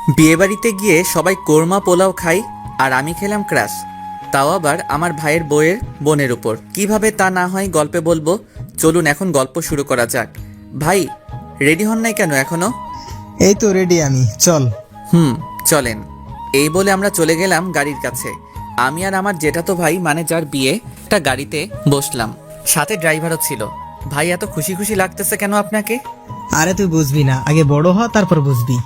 বিয়েবাড়িতে গিয়ে সবাই কোরমা পোলাও খাই আর আমি খেলাম ক্রাশ, তাও আবার আমার ভাইয়ের বউয়ের বোনের উপর। কিভাবে তা না হয় গল্পে বলবো। চলুন এখন গল্প শুরু করা যাক। ভাই, রেডি হন নাই কেন এখনো? এই তো রেডি আমি, চল। চলেন। এই বলে আমরা চলে গেলাম গাড়ির কাছে। আমি আর আমার জেঠাতো ভাই মানে যার বিয়ে, একটা গাড়িতে বসলাম, সাথে ড্রাইভারও ছিল। ভাই, এত খুশি খুশি লাগতেছে কেন আপনাকে? আরে তুই বুঝবি না, আগে বড় হ তারপর বুঝবি।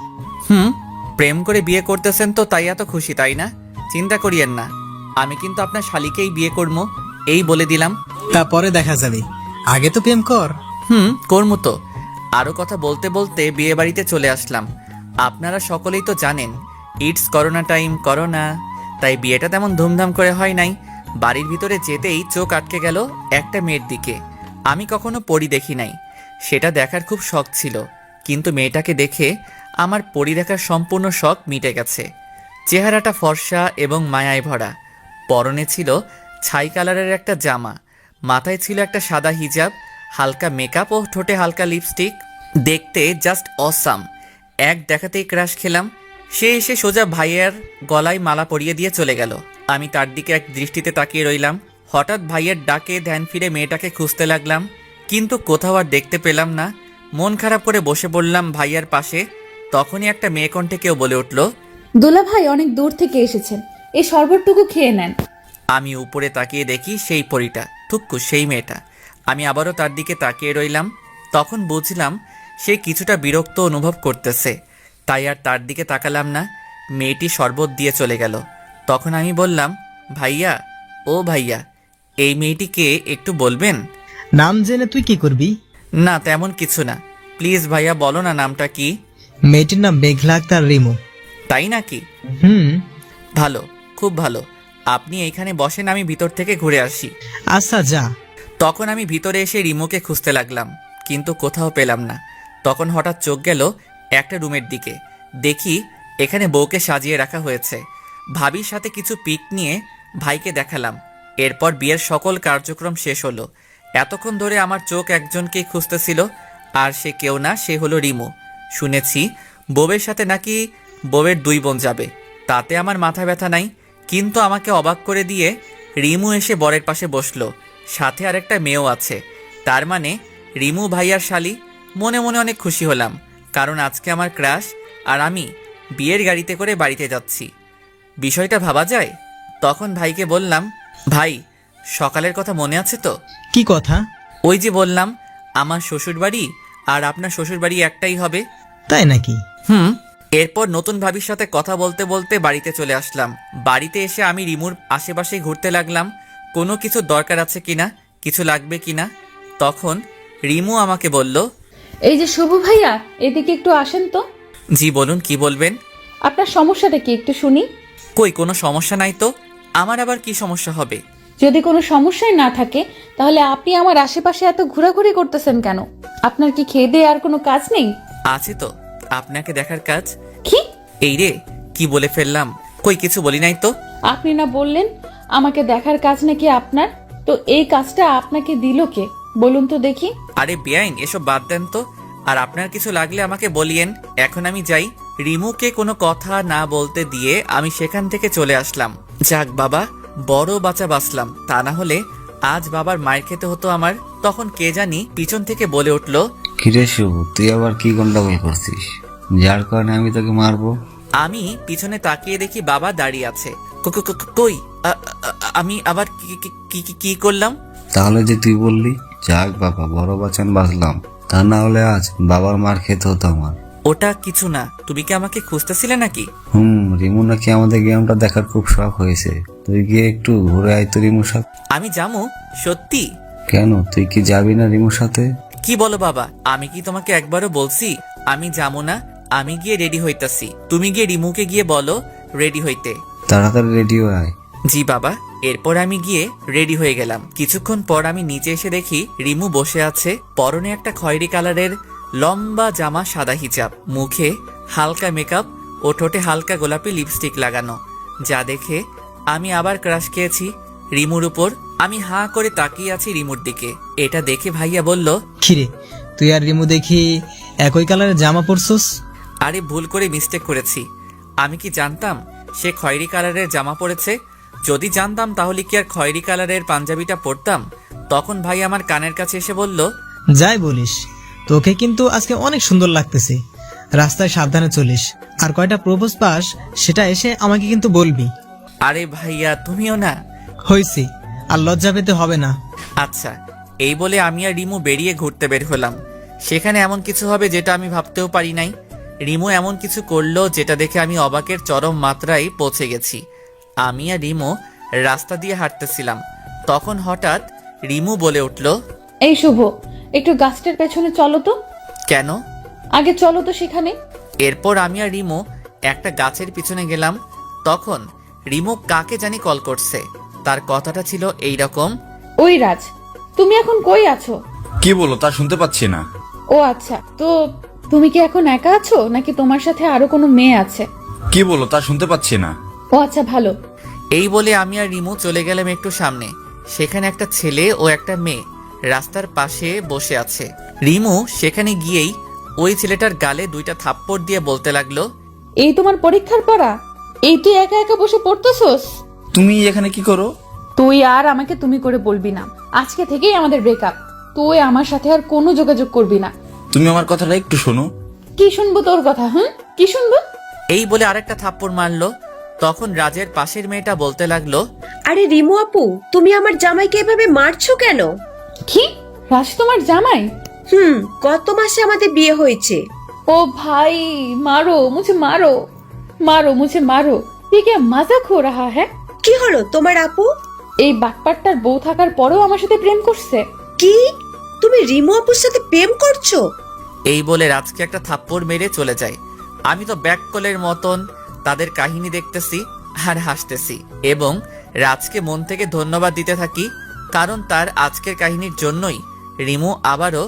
প্রেম করে বিয়ে করতেছেন তো তাই এত খুশি, তাই না? চিন্তা করিয়েন না, আমি কিন্তু আপনার শালিকেই বিয়ে করবো, এই বলে দিলাম। তারপরে দেখা যাবে, আগে তো প্রেম কর। করবো তো। আরও কথা বলতে বলতে বিয়ে বাড়িতে চলে আসলাম। আপনারা সকলেই তো জানেন, ইটস করোনা টাইম, করোনা, তাই বিয়েটা তেমন ধুমধাম করে হয় নাই। বাড়ির ভিতরে যেতেই চোখ আটকে গেল একটা মেয়ের দিকে। আমি কখনো পরি দেখি নাই, সেটা দেখার খুব শখ ছিল, কিন্তু মেয়েটাকে দেখে আমার পরি দেখার সম্পূর্ণ শখ মিটে গেছে। চেহারাটা ফর্সা এবং মায়ায় ভরা, পরনে ছিল ছাই কালারের একটা জামা, মাথায় ছিল একটা সাদা হিজাব, হালকা মেকআপ ও ঠোঁটে হালকা লিপস্টিক। দেখতে জাস্ট অসাম। এক দেখাতেই ক্রাশ খেলাম। সে এসে সোজা ভাইয়ের গলায় মালা পরিয়ে দিয়ে চলে গেল। আমি তার দিকে এক দৃষ্টিতে তাকিয়ে রইলাম। হঠাৎ ভাইয়ের ডাকে ধ্যান ফিরে মেয়েটাকে খুঁজতে লাগলাম, কিন্তু কোথাও আর দেখতে পেলাম না। মন খারাপ করে বসে পড়লাম ভাইয়ার পাশে। তখনই একটা মেয়ে কণ্ঠে কেউ বলে উঠল, দুলা ভাই অনেক দূর থেকে এসেছেন, এই শরবতটুকু খেয়ে নেন। আমি উপরে তাকিয়ে দেখি সেই পরীটা, থুক্কু সেই মেয়েটা। আমি আবারও তার দিকে তাকিয়ে রইলাম। তখন বুঝলাম সে কিছুটা বিরক্ত অনুভব করতেছে, তাই আর তার দিকে তাকালাম না। মেয়েটি শরবত দিয়ে চলে গেল। তখন আমি বললাম, ভাইয়া, ও ভাইয়া, এই মেয়েটিকে একটু বলবেন? নাম জেনে তুই কি করবি? না, তেমন কিছু না। প্লিজ ভাইয়া বলো না নামটা কি। মেয়েটির নাম মেঘলা আক্তার রিমু। তাই নাকি? হুম। ভালো, খুব ভালো। আপনি এইখানে বসেন, আমি ভিতর থেকে ঘুরে আসি। আচ্ছা যা। তখন আমি ভিতরে এসে রিমুকে খুঁজতে লাগলাম, কিন্তু কোথাও পেলাম না। তখন হঠাৎ চোখ গেল একটা রুমের দিকে। দেখি এখানে বউকে সাজিয়ে রাখা হয়েছে। ভাবির সাথে কিছু পিক নিয়ে ভাইকে দেখালাম। এরপর বিয়ের সকল কার্যক্রম শেষ হলো। এতক্ষণ ধরে আমার চোখ একজনকেই খুঁজতেছিল, আর সে কেউ না, সে হলো রিমু। শুনেছি বউয়ের সাথে নাকি বউয়ের 2 বোন যাবে, তাতে আমার মাথা ব্যথা নাই। কিন্তু আমাকে অবাক করে দিয়ে রিমু এসে বরের পাশে বসলো, সাথে আরেকটা মেয়েও আছে। তার মানে রিমু ভাইয়ার শালি। মনে মনে অনেক খুশি হলাম, কারণ আজকে আমার ক্রাশ আর আমি বিয়ের গাড়িতে করে বাড়িতে যাচ্ছি। বিষয়টা ভাবা যায়। তখন ভাইকে বললাম, ভাই, সকালের কথা মনে আছে তো? কি কথা? ওই যে বললাম আমার শ্বশুরবাড়ি আর আপনার শ্বশুরবাড়ি একটাই হবে। তাই নাকি? এরপর নতুন ভাবির সাথে কথা বলতে বলতে বাড়িতে চলে আসলাম। বাড়িতে এসে আমি রিমুর আশেপাশে ঘুরতে লাগলাম, কোনো কিছু দরকার আছে কিনা, কিছু লাগবে কিনা। তখন রিমু আমাকে বলল, এই যে শুভ ভাইয়া, এদিকে একটু আসেন তো। জি বলুন, কি বলবেন? আপনার সমস্যাটা কি একটু শুনি। কই, কোনো সমস্যা নাই তো। আমার আবার কি সমস্যা হবে? যদি কোনো সমস্যাই না থাকে, তাহলে আপনি আমার আশেপাশে এত ঘোরাঘুরি করতেছেন কেন? আপনার কি খেয়ে দিয়ে আর কোনো কাজ নেই? আছে তো, আপনাকে দেখার কাজ। কি? এই রে, কি বলে ফেললাম। কই, কিছু বলি নাই তো। আপনি না বললেন আমাকে দেখার কাজ নাকি আপনার? তো এই কাজটা আপনাকে দিল কে, বলুন তো দেখি। আরে বেআইন, এসব বাদ দেন তো। আর আপনার কিছু লাগলে আমাকে বলিয়েন। এখন আমি যাই। রিমুকে কোনো কথা না বলতে দিয়ে আমি সেখান থেকে চলে আসলাম। যাক বাবা, বড় বাঁচা বাঁচলাম, তা না হলে আজ বাবার মায়ের খেতে হতো আমার। তখন কে জানি পিছন থেকে বলে উঠলো, কিরে শুভ, তুই আবার কি গন্ডগোল করছিস, যার কারণে আমি তোকে মারবো? আমি পিছনে তাকিয়ে দেখি বাবা দাঁড়িয়ে আছে। কই, আমি আবার কি করলাম? তাহলে যে তুই বললি, যাক বাবা, বড় বাঁচান বাঁচলাম, তা না হলে আজ বাবার মার খেতে হতো আমার। ওটা কিছু না, তুমি কি আমাকে খুঁজতেছিলে নাকি? রিমু নাকি আমাদের গেমটা দেখার খুব শখ হয়েছে, তুই গিয়ে একটু ঘুরে আয় তো রিমুর সাথে। আমি যাবো? সত্যি? কেন, তুই কি যাবি না রিমুর সাথে? কি বলো বাবা, আমি কি তোমাকে একবারও বলছি আমি যাবো না? আমি গিয়ে রেডি হইতাছি, তুমি গিয়ে রিমুকে গিয়ে বলো রেডি হইতে। তাড়াতাড়ি রেডি হয়ে আয়। জি বাবা। এরপর আমি গিয়ে রেডি হয়ে গেলাম। কিছুক্ষণ পর আমি নিচে এসে দেখি রিমু বসে আছে, পরনে একটা খয়েরি কালারের লম্বা জামা, সাদা হিজাব, মুখে হালকা মেকআপ ও ঠোঁটে হালকা গোলাপি লিপস্টিক লাগানো। যা দেখে আমি আবার ক্রাশ খেয়েছি রিমুর উপর। আমি হাঁ করে তাকিয়ে আছি রিমুর দিকে। এটা দেখে ভাইয়া বলল, কিরে, তুই আর রিমু দেখি একই কালারের জামা পরছস? আরে ভুল করে মিস্টেক করেছি, আমি কি জানতাম সে খয়েরি কালারের জামা পরেছে? যদি জানতাম তাহলে কি আর খয়েরি কালারের পাঞ্জাবিটা পরতাম? তখন ভাই আমার কানের কাছে এসে বলল, যাই বলিস, তোকে কিন্তু আজকে অনেক সুন্দর লাগতেছে। রাস্তায় সাবধানে চলিস, আর কয়টা প্রপোজ পাস সেটা এসে আমাকে কিন্তু বলবি। আরে ভাইয়া তুমিও না। হইছি, আর লজ্জা পেতে হবে না। আচ্ছা, এই বলে আমি আর রিমু বেরিয়ে ঘুরতে বের হলাম। সেখানে এমন কিছু হবে যেটা আমি ভাবতেও পারি নাই। রিমু এমন কিছু করলো যেটা দেখে আমি অবাকের চরম মাত্রায় পৌঁছে গেছি। আমি আর রিমু রাস্তা দিয়ে হাঁটতেছিলাম, তখন হঠাৎ রিমু বলে উঠল, এই শুভ, একটু গাছটার পেছনে চলো তো। কেন? আগে চলো তো সেখানে। এরপর আমি আর রিমু একটা গাছের পিছনে গেলাম। তখন রিমু কাকে জানি কল করছে। তার কথাটা ছিল এই রকম, ওই রাজ, তুমি এখন কই আছো? কি বলো তা শুনতে পাচ্ছি না। ও আচ্ছা, তো তুমি কি এখন একা আছো নাকি তোমার সাথে আরো কোনো মেয়ে আছে? কি বলো তা শুনতে পাচ্ছি না। ও আচ্ছা, ভালো। এই বলে আমি আর রিমু চলে গেলাম একটু সামনে। সেখানে একটা ছেলে ও একটা মেয়ে রাস্তার পাশে বসে আছে। রিমু সেখানে গিয়েই ওই ছেলেটার গালে 2টা থাপ্পড় দিয়ে বলতে লাগলো, এই তোমার পরীক্ষার পড়া? এই তুই একা একা বসে পড়তেছস? তুমি এখানে কি করো? তুই আর আমাকে তুমি করে বলবি না। আজকে থেকেই আমাদের ব্রেকআপ। তুই আমার সাথে আর কোনো যোগাযোগ করবি না। তুমি আমার কথাটা একটু শোনো। কি শুনবো তোর কথা? কি শুনবো? এই বলে আরেকটা থাপ্পড় মারলো। তখন রাজের পাশের মেয়েটা বলতে লাগলো, আরে রিমু আপু, তুমি আমার জামাইকে এভাবে মারছো কেন? কি? রাজ তোমার জামাই? গত মাসে আমাদের বিয়ে হয়েছে। ओ भाई, मारो मुझे, मारो मारो मुझे, मारो। ये क्या मजाक हो रहा है? কি হলো তোমার আপু? এই বাটপাটটার বউ থাকার পরেও আমার সাথে প্রেম করছে। কি? তুমি রিমু আপুর সাথে প্রেম করছো? এই বলে রাজকে একটা থাপ্পড় মেরে চলে যায়। আমি তো ব্যাককলের মতন তাদের কাহিনী দেখতেছি আর হাসতেছি এবং রাজকে মন থেকে ধন্যবাদ দিতে থাকি, কারণ তার আজকের কাহিনীর জন্যই রিমু আবারও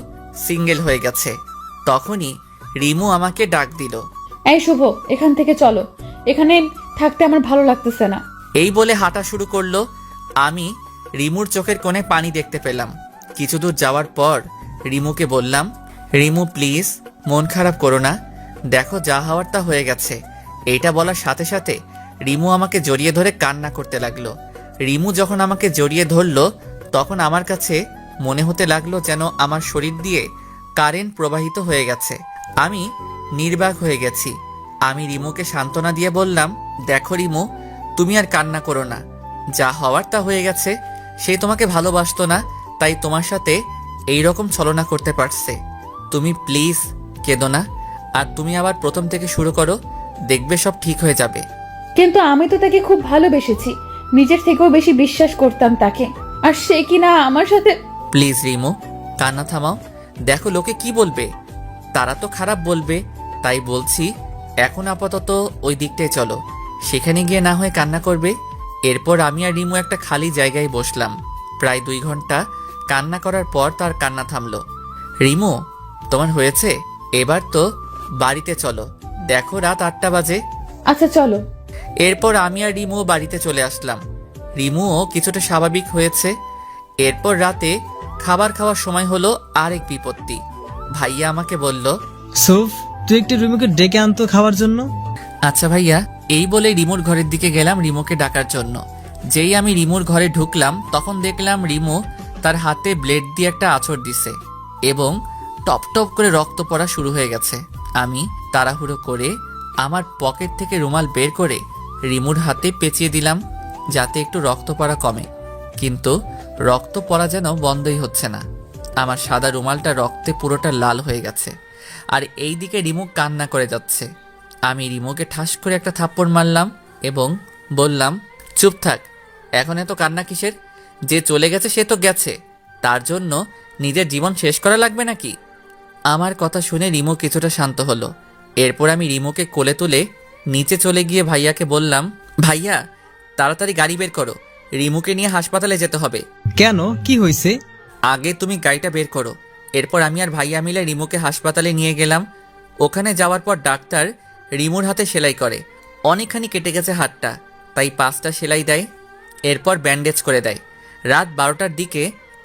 সিঙ্গেল হয়ে গেছে। তখনই রিমু আমাকে ডাক দিল, এই শুভ, এখান থেকে চলো, এখানে থাকতে আমার ভালো লাগতেছে না। এই বলে হাঁটা শুরু করলো। আমি রিমুর চোখের কোণে পানি দেখতে পেলাম। কিছু দূর যাওয়ার পর রিমুকে বললাম, রিমু প্লিজ মন খারাপ করো না, দেখো যা হওয়ার তা হয়ে গেছে। এইটা বলার সাথে সাথে রিমু আমাকে জড়িয়ে ধরে কান্না করতে লাগলো। রিমু যখন আমাকে জড়িয়ে ধরলো তখন আমার কাছে মনে হতে লাগলো যেন আমার শরীর দিয়ে কারেন্ট প্রবাহিত হয়ে গেছে। আমি নির্বাক হয়ে গেছি। আমি রিমুকে সান্ত্বনা দিয়ে বললাম, দেখো রিমু, তুমি আর কান্না করো না, যা হওয়ার তা হয়ে গেছে। সে তোমাকে ভালোবাসতো না, তাই তোমার সাথে এই রকম ছলনা করতে পারছে। তুমি প্লিজ কেঁদো না, আর তুমি আবার প্রথম থেকে শুরু করো, দেখবে সব ঠিক হয়ে যাবে। কিন্তু আমি তো তাকে খুব ভালোবেসেছি, নিজের থেকেও বেশি বিশ্বাস করতাম তাকে, আর সে কিনা আমার সাথে। প্লিজ রিমু, কান্না থামাও। দেখো লোকে কি বলবে, তারা তো খারাপ বলবে। তাই বলছি এখন আপাতত ওই দিকটায় চলো, সেখানে গিয়ে না হয় কান্না করবে। এরপর আমি আর রিমু একটা খালি জায়গায় বসলাম। প্রায় 2 ঘন্টা কান্না করার পর তার কান্না থামলো। রিমু, তোমার হয়েছে, এবার তো বাড়িতে চলো, দেখো রাত 8টা বাজে। আচ্ছা চলো। এরপর আমি আর রিমু বাড়িতে চলে আসলাম। রিমুও কিছুটা স্বাভাবিক হয়েছে। এরপর রাতে খাবার খাওয়ার সময় হলো আরেক বিপত্তি। ভাইয়া আমাকে বলল, সুফ, তুই একটু রিমুকে ডেকে আনতো খাওয়ার জন্য। আচ্ছা ভাইয়া। এই বলে রিমুর ঘরের দিকে গেলাম রিমুকে ডাকার জন্য। যেই আমি রিমুর ঘরে ঢুকলাম তখন দেখলাম রিমু তার হাতে ব্লেড দিয়ে একটা আঁচড় দিছে এবং টপ টপ করে রক্ত পড়া শুরু হয়ে গেছে। আমি তাড়াহুড়ো করে আমার পকেট থেকে রুমাল বের করে রিমুর হাতে পেঁচিয়ে দিলাম যাতে একটু রক্ত পড়া কমে, কিন্তু রক্ত পড়া যেন বন্ধই হচ্ছে না। আমার সাদা রুমালটা রক্তে পুরোটা লাল হয়ে গেছে, আর এই দিকে রিমু কান্না করে যাচ্ছে। আমি রিমুকে ঠাস করে একটা থাপ্পড় মারলাম এবং বললাম, চুপ থাক, এখন এত কান্না কিসের? যে চলে গেছে সে তো গেছে, তার জন্য নিজের জীবন শেষ করা লাগবে নাকি? আমার কথা শুনে রিমু কিছুটা শান্ত হলো। এরপর আমি রিমুকে কোলে তুলে নিচে চলে গিয়ে ভাইয়াকে বললাম, ভাইয়া তাড়াতাড়ি গাড়ি বের করো, রিমুকে নিয়ে হাসপাতালে যেতে হবে। কেন, কি হয়েছে? আগে তুমি গাড়িটা বের করো। এরপর আমি আর ভাইয়া মিলে রিমুকে হাসপাতালে নিয়ে গেলাম। ওখানে যাওয়ার পর ডাক্তার রিমুর হাতে সেলাই করে। অনেকখানি কেটে গেছে হাতটা, তাই 5টা সেলাই দেয়, এরপর ব্যান্ডেজ করে দেয়। রাত 12টার দিকে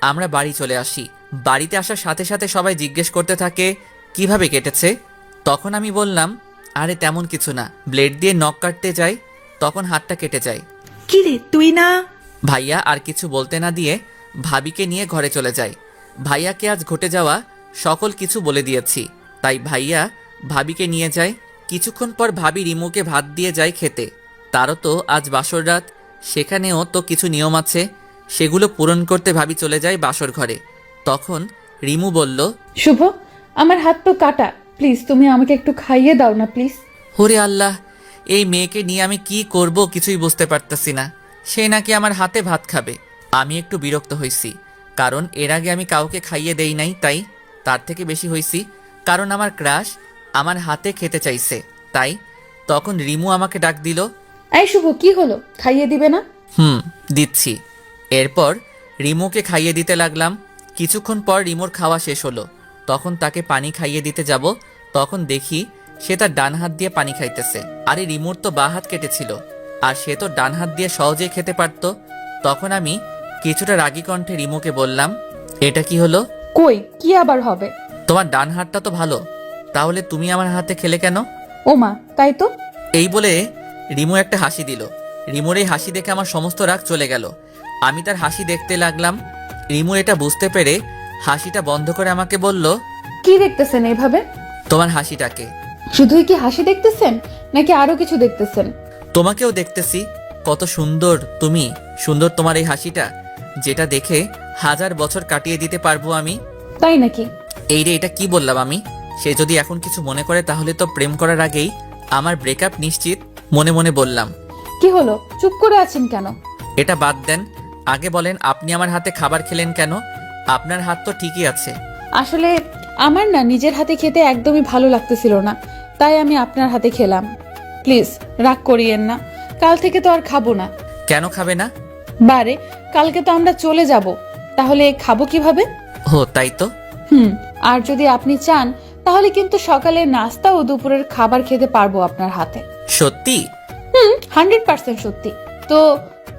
আমরা বাড়ি চলে আসি। বাড়িতে আসার সাথে সাথে সবাই জিজ্ঞেস করতে থাকে কিভাবে কেটেছে। তখন আমি বললাম, আরে তেমন কিছু না, ব্লেড দিয়ে নখ কাটতে যাই তখন হাতটা কেটে যায়। কি রে তুই না? ভাইয়া আর কিছু বলতে না দিয়ে ভাবিকে নিয়ে ঘরে চলে যায়। ভাইয়াকে আজ ঘটে যাওয়া সকল কিছু বলে দিয়েছি, তাই ভাইয়া ভাবিকে নিয়ে যায়। কিছুক্ষণ পর ভাবি রিমুকে ভাত দিয়ে যায় খেতে। তারও তো আজ বাসর রাত, সেখানেও তো কিছু নিয়ম আছে, সেগুলো পূরণ করতে ভাবি চলে যায় বাসর ঘরে। তখন রিমু বলল, শুভ, আমার হাত তো কাটা, প্লিজ তুমি আমাকে একটু খাইয়ে দাও না প্লিজ। ওরে আল্লাহ, এই মেয়েকে নিয়ে আমি কি করব কিছুই বুঝতে পারতেছি না। সে নাকি আমার হাতে ভাত খাবে। আমি একটু বিরক্ত হইছি, কারণ এর আগে আমি কাউকে খাইয়ে দেই নাই, তাই তার থেকে বেশি হইছি কারণ আমার ক্রাশ আমার হাতে খেতে চাইছে। তাই তখন রিমু আমাকে ডাক দিল। এই শুভ, কি হলো, খাইয়ে দিবে না? দিচ্ছি। এরপর রিমুকে খাইয়ে দিতে লাগলাম। কিছুক্ষণ পর রিমুর খাওয়া শেষ হলো, তখন তাকে পানি খাইয়ে দিতে যাব। তখন দেখি সে তার ডান হাত দিয়ে পানি খাইতেছে। আরে রিমুর তো বাঁ হাত কেটেছিল, আর সে তো ডান হাত দিয়ে সহজেই খেতে পারত। তখন আমি কিছুটা রাগী কণ্ঠে রিমুকে বললাম, এটা কি হলো? কই, কি আবার হবে? তোমার ডান হাতটা তো ভালো, তাহলে তুমি আমার হাতে খেলে কেন? ও মা, তাই তো। এই বলে রিমু একটা হাসি দিল। রিমুর এই হাসি দেখে আমার সমস্ত রাগ চলে গেল। আমি তার হাসি দেখতে লাগলাম। রিমু এটা বুঝতে পেরে হাসিটা বন্ধ করে আমাকে বলল, কি দেখতেছেন এইভাবে? তোমার হাসিটাকে। শুধুই কি হাসি দেখতেছেন নাকি আরো কিছু দেখতেছেন? তোমাকেও দেখতেছি, কত সুন্দর তুমি, সুন্দর তোমার এই হাসিটা, যেটা দেখে 1000 বছর কাটিয়ে দিতে পারবো আমি। তাই নাকি? এই রে, এটা কি বললাম আমি? সে যদি এখন কিছু মনে করে তাহলে তো প্রেম করার আগেই আমার ব্রেকআপ নিশ্চিত। মনে মনে বললাম। কি হলো, চুপ করে আছেন কেন? এটা বাদ দেন, আগে বলেন আপনি আমার হাতে খাবার খেলেন কেন? আপনার হাত তো ঠিকই আছে। আসলে আমার না নিজের হাতে খেতে একদমই ভালো লাগতেছিল না, তাই আমি আপনার হাতে খেলাম। প্লিজ রাগ করিয়েন না, কাল থেকে তো আর খাবো না। কেন খাবে না? বারে, কালকে তো আমরা চলে যাব, তাহলে খাবো কিভাবে? হো, তাই তো। আর যদি আপনি চান তাহলে কিন্তু সকালের নাস্তা ও দুপুরের খাবার খেতে পারবো আপনার হাতে। সত্যি? 100% সত্যি। তো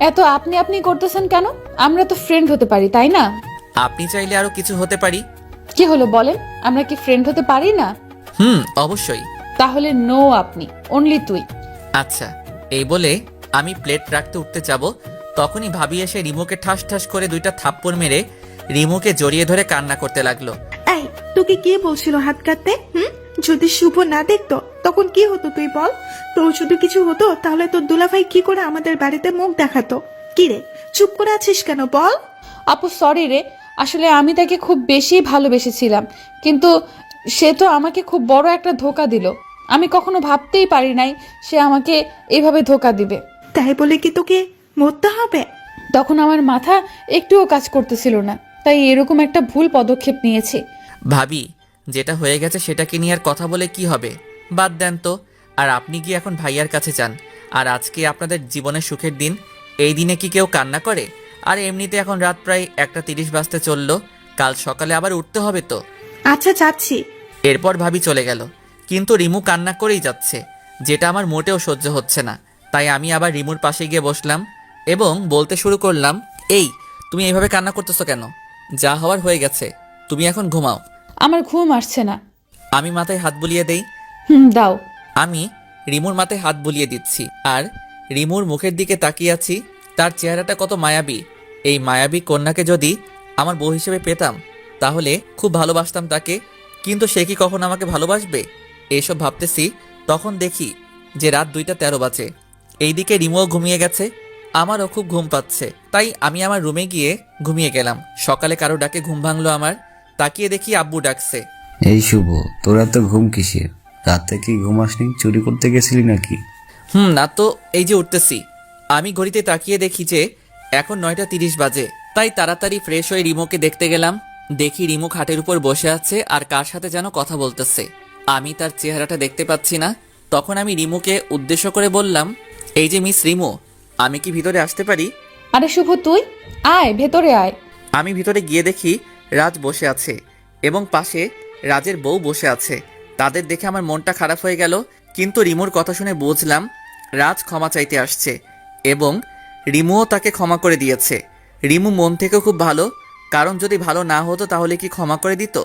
এত আপনি আপনি করতেছেন কেন? আমরা তো ফ্রেন্ড হতে পারি, তাই না? আপনি চাইলে আরো কিছু হতে পারি। কি হলো বলেন, আমরা কি ফ্রেন্ড হতে পারি না? অবশ্যই। তাহলে নো, আপনি অনলি তুই। আচ্ছা। এই বলে আমি প্লেট রাখতে উঠতে যাব, তখনই ভাবি এসে রিমুকে ঠাস ঠাস করে 2টা থাপ্পড় মেরে রিমুকে জড়িয়ে ধরে কান্না করতে লাগলো। এই, তোকে কে বলছিল হাত কাটতে? যদি শুভ না দেখতো তখন কি হতো তুই বল? তোর যদি কিছু হতো তাহলে তোর দুলাভাই কি করে আমাদের বাড়িতে মুখ দেখাতো? কি রে, চুপ করে আছিস কেন বল? আপু সরি রে, আসলে আমি তাকে খুব বেশি ভালোবেসেছিলাম, কিন্তু সে তো আমাকে খুব বড় একটা ধোকা দিল। আমি কখনো ভাবতেই পারি নাই সে আমাকে এইভাবে ধোকা দিবে। তাই বলে কি তোকে মরতে হবে? তখন আমার মাথা একটুও কাজ করতেছিল না, তাই এরকম একটা ভুল পদক্ষেপ নিয়েছি। ভাবি, যেটা হয়ে গেছে সেটাকে নিয়ে আর কথা বলে কি হবে? বাদ দেন তো। আর আপনি কি এখন ভাইয়ার কাছে যান। আর আজকে আপনাদের জীবনের সুখের দিন, এই দিনে কি কেউ কান্না করে? আর এমনিতে এখন রাত প্রায় 1:30 বাজতে চললো, কাল সকালে আবার উঠতে হবে তো। আচ্ছা যাচ্ছি। এরপর ভাবি চলে গেল, কিন্তু রিমু কান্না করেই যাচ্ছে, যেটা আমার মোটেও সহ্য হচ্ছে না। তাই আমি আবার রিমুর পাশে গিয়ে বসলাম এবং বলতে শুরু করলাম, এই তুমি এইভাবে কান্না করতেছো কেন? যা হওয়ার হয়ে গেছে, তুমি এখন ঘুমাও। আমার ঘুম আসছে না। আমি মাথায় হাত বুলিয়ে দেই। দাও। আমি রিমুর মাথায় হাত বুলিয়ে দিচ্ছি আর রিমুর মুখের দিকে তাকিয়ে আছি। তার চেহারাটা কত মায়াবী। এই মায়াবী কন্যাকে যদি আমার বউ হিসেবে পেতাম তাহলে খুব ভালোবাসতাম তাকে, কিন্তু সে কি কখন আমাকে ভালোবাসবে? এইসব ভাবতেছি, তখন দেখি যে রাত 2:13 বাজে। এইদিকে রিমুও ঘুমিয়ে গেছে, আমারও খুব ঘুম পাচ্ছে, তাই আমি আমার রুমে গিয়ে ঘুমিয়ে গেলাম। সকালে কারো ডাকে ঘুম ভাঙলো আমার, তাকিয়ে দেখি আব্বু ডাকছে। এই শুভ, তোর এত ঘুম কিসের? রাতে কি ঘুমাসনি? চুরি করতে গেছিলি নাকি? না তো, এই যে উঠতেছি। আমি ঘড়িতে তাকিয়ে দেখি যে এখন 9:30 বাজে, তাই তাড়াতাড়ি ফ্রেশ হয়ে রিমুকে দেখতে গেলাম। দেখি রিমু খাটের উপর বসে আছে আর কার সাথে যেন কথা বলতেছে। আমি তার চেহারাটা দেখতে পাচ্ছি না। তখন আমি রিমুকে উদ্দেশ্য করে বললাম, এই যে মিস রিমু, আমি কি ভিতরে আসতে পারি? আরে শুভ, তুই আয়, ভেতরে আয়। আমি ভিতরে গিয়ে দেখি রাজ বসে আছে এবং পাশে রাজের বউ বসে আছে। তাদের দেখে আমার মনটা খারাপ হয়ে গেল, কিন্তু রিমুর কথা শুনে বুঝলাম রাজ ক্ষমা চাইতে আসছে এবং রিমুও তাকে ক্ষমা করে দিয়েছে। রিমু মন থেকেও খুব ভালো, কারণ যদি ভালো না হতো তাহলে কি ক্ষমা করে দিত?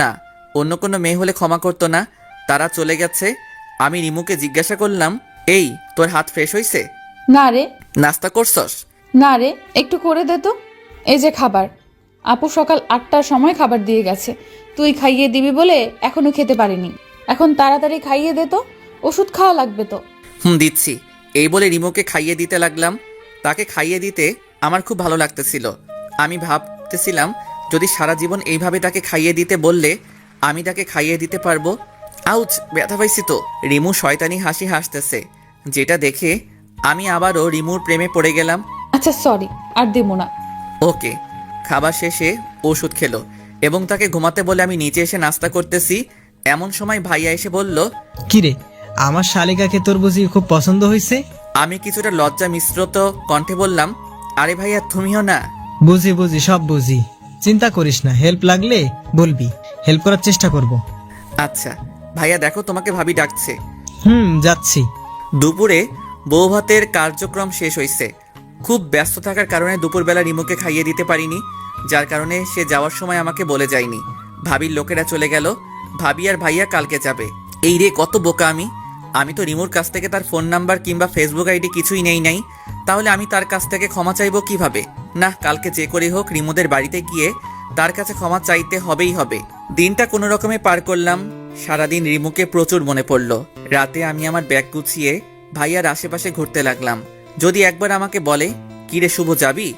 না, অন্য কোনো মেয়ে হলে ক্ষমা করতো না। তারা চলে গেছে আমি রিমুকে জিজ্ঞাসা করলাম, এই তোর হাত ফ্রেশ হইছে? না রে, নাস্তা করছস? না রে, একটু করে দে তো। এই যে খাবার, আপু সকাল 8টার সময় খাবার দিয়ে গেছে, তুই খাইয়ে দিবি বলে এখনো খেতে পারিনি। এখন তাড়াতাড়ি খাইয়ে দে তো, ওষুধ খাওয়া লাগবে তো। দিচ্ছি। এই বলে রিমুকে খাইয়ে দিতে লাগলাম। তাকে খাইয়ে দিতে আমার খুব ভালো লাগতেছিল। আমি ভাবতেছিলাম যদি সারা জীবন এইভাবে তাকে খাইয়ে দিতে বললে আমি তাকে খাইয়ে দিতে পারবো। আউচ, ব্যথা পাইছি তো। রিমু শয়তানি হাসি হাসতেছে, যেটা দেখে আমি আবারও রিমুর প্রেমে পড়ে গেলাম। আচ্ছা সরি, আর দেবো না। ওকে। খাবার শেষে ওষুধ খেলো এবং তাকে ঘুমাতে বলে আমি নিচে এসে নাস্তা করতেছি। এমন সময় ভাইয়া এসে বলল, কিরে, আমার শালিকাকে তোর বুঝি খুব পছন্দ হয়েছে? আমি কিছুটা লজ্জা মিশ্রিত কণ্ঠে বললাম, আরে ভাইয়া তুমিও না। বুঝি বুঝি, সব বুঝি, চিন্তা করিস না, হেল্প লাগলে বলবি, হেল্প করার চেষ্টা করব। আচ্ছা ভাইয়া, দেখো তোমাকে ভাবি ডাকছে। যাচ্ছি। দুপুরে বউ ভাতের কার্যক্রম শেষ হয়েছে। খুব ব্যস্ত থাকার কারণে দুপুরবেলা রিমুকে খাইয়ে দিতে পারিনি, যার কারণে সে যাওয়ার সময় আমাকে বলে যায়নি। ভাবির লোকেরা চলে গেল। ভাবি আর ভাইয়া কালকে যাবে। এই রে, কত বোকা আমি! আমি তো রিমুর কাছ থেকে তার ফোন নাম্বার কিংবা ফেসবুক আইডি কিছুই নেই নাই। তাহলে আমি তার কাছ থেকে ক্ষমা চাইবো কিভাবে? না, কালকে যে করে হোক রিমুদের বাড়িতে গিয়ে তার কাছে ক্ষমা চাইতে হবেই হবে। দিনটা কোনো রকমে পার করলাম। সারাদিন রিমুকে প্রচুর মনে পড়লো। রাতে আমি আমার ব্যাগ গুছিয়ে ভাইয়ার আশেপাশে ঘুরতে লাগলাম। যদি একবার আমাকে বলে, কিরে শুভ, যাবি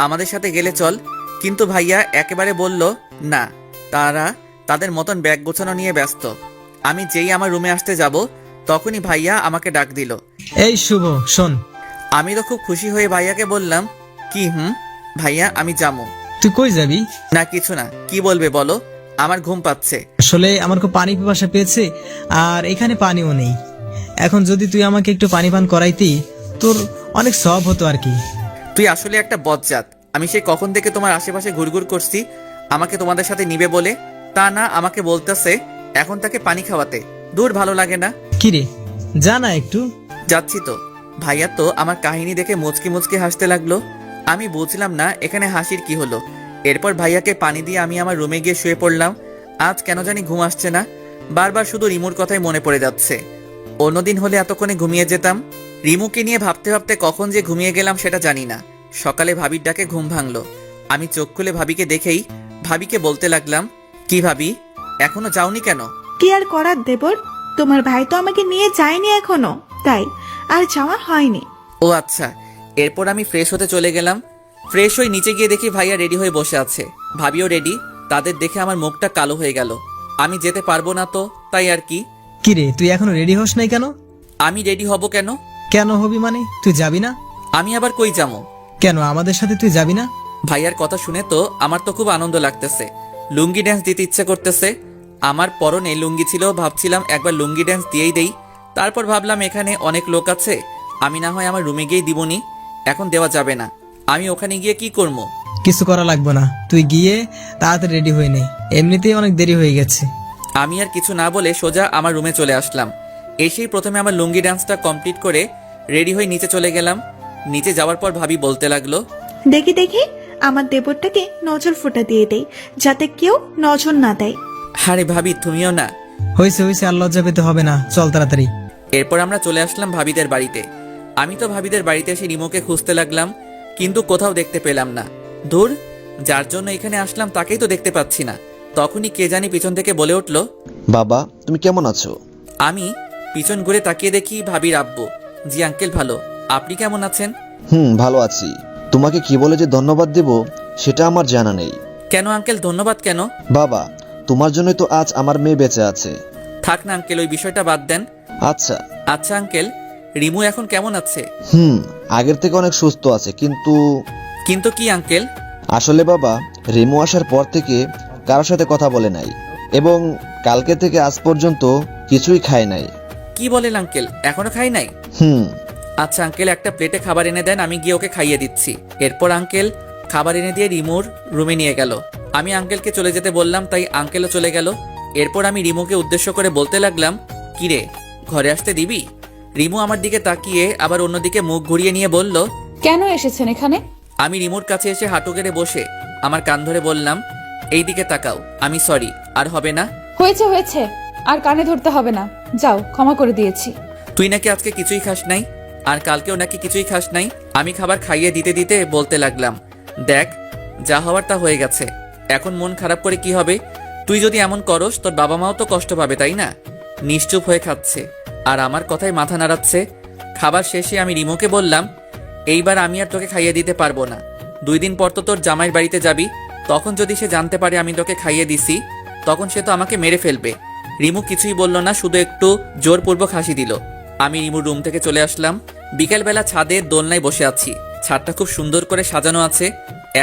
আমাদের সাথে গেলে চল, কিন্তু ভাইয়া একেবারে বলল না, তারা তাদের মতন ব্যাগ গোছানো নিয়ে ব্যস্ত। আমি যেই আমার রুমে আসতে যাব তখনই ভাইয়া আমাকে ডাক দিল। এই শুভ, শোন। আমি তো খুব খুশি হয়ে ভাইয়াকে বললাম, কি? ভাইয়া, আমি যাবো। তুই কই যাবি? না কিছু না। কি বলবে বলো? আমার ঘুম পাচ্ছে। আসলে আমার খুব পানি পিপাসা পেয়েছে, আর এখানে পানিও নেই। এখন যদি তুই আমাকে একটু পানি পান করাইতি, তোর অনেক সব হতো আর কি। তুই আসলে একটা বজ্জাত। আমি সেই কখন থেকে তোমার আশেপাশে ঘুরঘুর করছি আমাকে তোমাদের সাথে নিবে বলে, তা না আমাকে বলতেছে এখন তাকে পানি খাওয়াতে। দূর, ভালো লাগে না। কিরে, যা না একটু। যাচ্ছি তো। ভাইয়া তো আমার কাহিনী দেখে মুচকি মুচকি হাসতে লাগলো। আমি বুঝলাম না এখানে হাসির কি হলো। এরপর ভাইয়াকে পানি দিয়ে আমি আমার রুমে গিয়ে শুয়ে পড়লাম। আজ কেন জানি ঘুম আসছে না, বারবার শুধু রিমুর কথাই মনে পড়ে যাচ্ছে। অন্যদিন হলে এতক্ষণে ঘুমিয়ে যেতাম। রিমুকে নিয়ে ভাবতে ভাবতে কখন যে ঘুমিয়ে গেলাম সেটা জানি না। সকালে ভাবির ডাকে ঘুম ভাঙলো। আমি চোখ খুলে ভাবিকে দেখেই ভাবিকে বলতে লাগলাম, কি ভাবি, এখনো যাওনি কেন? কি আর করার দেবর, তোমার ভাই তো আমাকে নিয়ে যায়নি এখনো, তাই আর যাওয়া হয়নি। ও আচ্ছা। এরপর আমি ফ্রেশ হতে চলে গেলাম। ফ্রেশ হয়ে নিচে গিয়ে দেখি ভাইয়া রেডি হয়ে বসে আছে, ভাবিও রেডি। তাদের দেখে আমার মুখটা কালো হয়ে গেল। আমি যেতে পারবো না তো, তাই আর কি। কিরে, তুই এখনো রেডি হস নাই কেন? আমি রেডি হব কেন? কেন হবি মানে? তুই যাবি না? আমি আবার কই যাবো? কেন আমাদের সাথে তুই যাবি না? ভাইয়ার কথা শুনে তো আমার তো খুব আনন্দ লাগতেছে। লুঙ্গি ড্যান্স দিতে ইচ্ছে করতেছে। আমার পরনে লুঙ্গি ছিল, ভাবছিলাম একবার লুঙ্গি ড্যান্স দিয়েই দেই। তারপর ভাবলাম এখানে অনেক লোক আছে, আমি না হয় আমার রুমে গিয়েই দিবনি। এখন দেওয়া যাবে না। আমি ওখানে গিয়ে কি করবো? কিছু করা লাগবে না, তুই গিয়ে তাড়াতাড়ি রেডি হয়ে নে, এমনিতেই অনেক দেরি হয়ে গেছে। আমি আর কিছু না বলে সোজা আমার রুমে চলে আসলাম। এসেই প্রথমে আমার লুঙ্গি ডান্সটা কমপ্লিট করে রেডি হয়ে নিচে চলে গেলাম। নিচে যাওয়ার পর ভাবি বলতে লাগলো, দেখি দেখি আমার দেবরটাকে নজর ফোঁটা দিয়ে দেই, যাতে কেউ নজর না দেয়। আরে ভাবি তুমিও না। হয়েছে হয়েছে, আর লজ্জা পেতে হবে না, চল তাড়াতাড়ি। এরপর আমরা চলে আসলাম ভাবিদের বাড়িতে। আমি তো ভাবিদের বাড়িতে এসে রিমোকে খুঁজতে লাগলাম, কিন্তু কোথাও দেখতে পেলাম না। দূর, যার জন্য এখানে আসলাম তাকেই তো দেখতে পাচ্ছি না। তখনই কে জানি পিছন থেকে বলে উঠলো, বাবা তুমি কেমন আছো? আমি পিছন ঘুরে তাকিয়ে দেখি ভাবির আব্বু। জি আঙ্কেল, ভালো। আপনি কেমন আছেন? ভালো আছি। তোমাকে কি বলে যে ধন্যবাদ দেব সেটা আমার জানা নেই। কেন আঙ্কেল, ধন্যবাদ কেন? বাবা তোমার জন্যই তো আজ আমার মেয়ে বেঁচে আছে। থাক না আঙ্কেল, ওই বিষয়টা বাদ দেন। আচ্ছা আচ্ছা আঙ্কেল, রিমু এখন কেমন আছে? আগের থেকে অনেক সুস্থ আছে, কিন্তু কিন্তু কি আঙ্কেল? আসলে বাবা, রিমু আসার পর থেকে কারোর সাথে কথা বলে নাই, এবং কালকে থেকে আজ পর্যন্ত কিছুই খায় নাই। কি বলেন আঙ্কেল, এখনো খাই নাই? আচ্ছা আঙ্কেল, একটা প্লেটে খাবার এনে দেন, আমি গিয়ে ওকে খাইয়ে দিচ্ছি। এরপর আঙ্কেল খাবার এনে দিয়ে রিমুর রুমে নিয়ে গেল। আমি আঙ্কেলকে চলে যেতে বললাম, তাই আঙ্কেলও চলে গেল। এরপর আমি রিমুকে উদ্দেশ্য করে বলতে লাগলাম, কিরে ঘরে আসতে দিবি? রিমু আমার দিকে তাকিয়ে আবার অন্যদিকে মুখ ঘুরিয়ে নিয়ে বলল, কেন এসেছেন এখানে? আমি রিমুর কাছে এসে হাঁটু গেড়ে বসে আমার কান ধরে বললাম, এই দিকে তাকাও। আমি সরি, আর হবে না। হয়েছে হয়েছে, আর কানে ধরতে হবে না, যাও, ক্ষমা করে দিয়েছি। তুই নাকি আজকে কিছুই খাস নাই, আর কালকেও নাকি কিছুই খাস নাই। আমি খাবার খাইয়ে দিতে দিতে বলতে লাগলাম, দেখ, যা হওয়ার তা হয়ে গেছে, এখন মন খারাপ করে কি হবে? তুই যদি এমন করস তোর বাবা মাও তো কষ্ট পাবে, তাই না? নিশ্চুপ হয়ে খাচ্ছে আর আমার কথায় মাথা নাড়াচ্ছে। খাবার শেষে আমি রিমোকে বললাম, এইবার আমি আর তোকে খাইয়ে দিতে পারবো না। 2 দিন পর তো তোর জামাইয়ের বাড়িতে যাবি, তখন যদি সে জানতে পারে আমি তোকে খাইয়ে দিছি, তখন সে তো আমাকে মেরে ফেলবে। রিমু কিছুই বলল না, শুধু একটু জোরপূর্বক হাসি দিল। আমি রিমুর রুম থেকে চলে আসলাম। বিকেলবেলা ছাদে দোলনায় বসে আছি। ছাদটা খুব সুন্দর করে সাজানো আছে,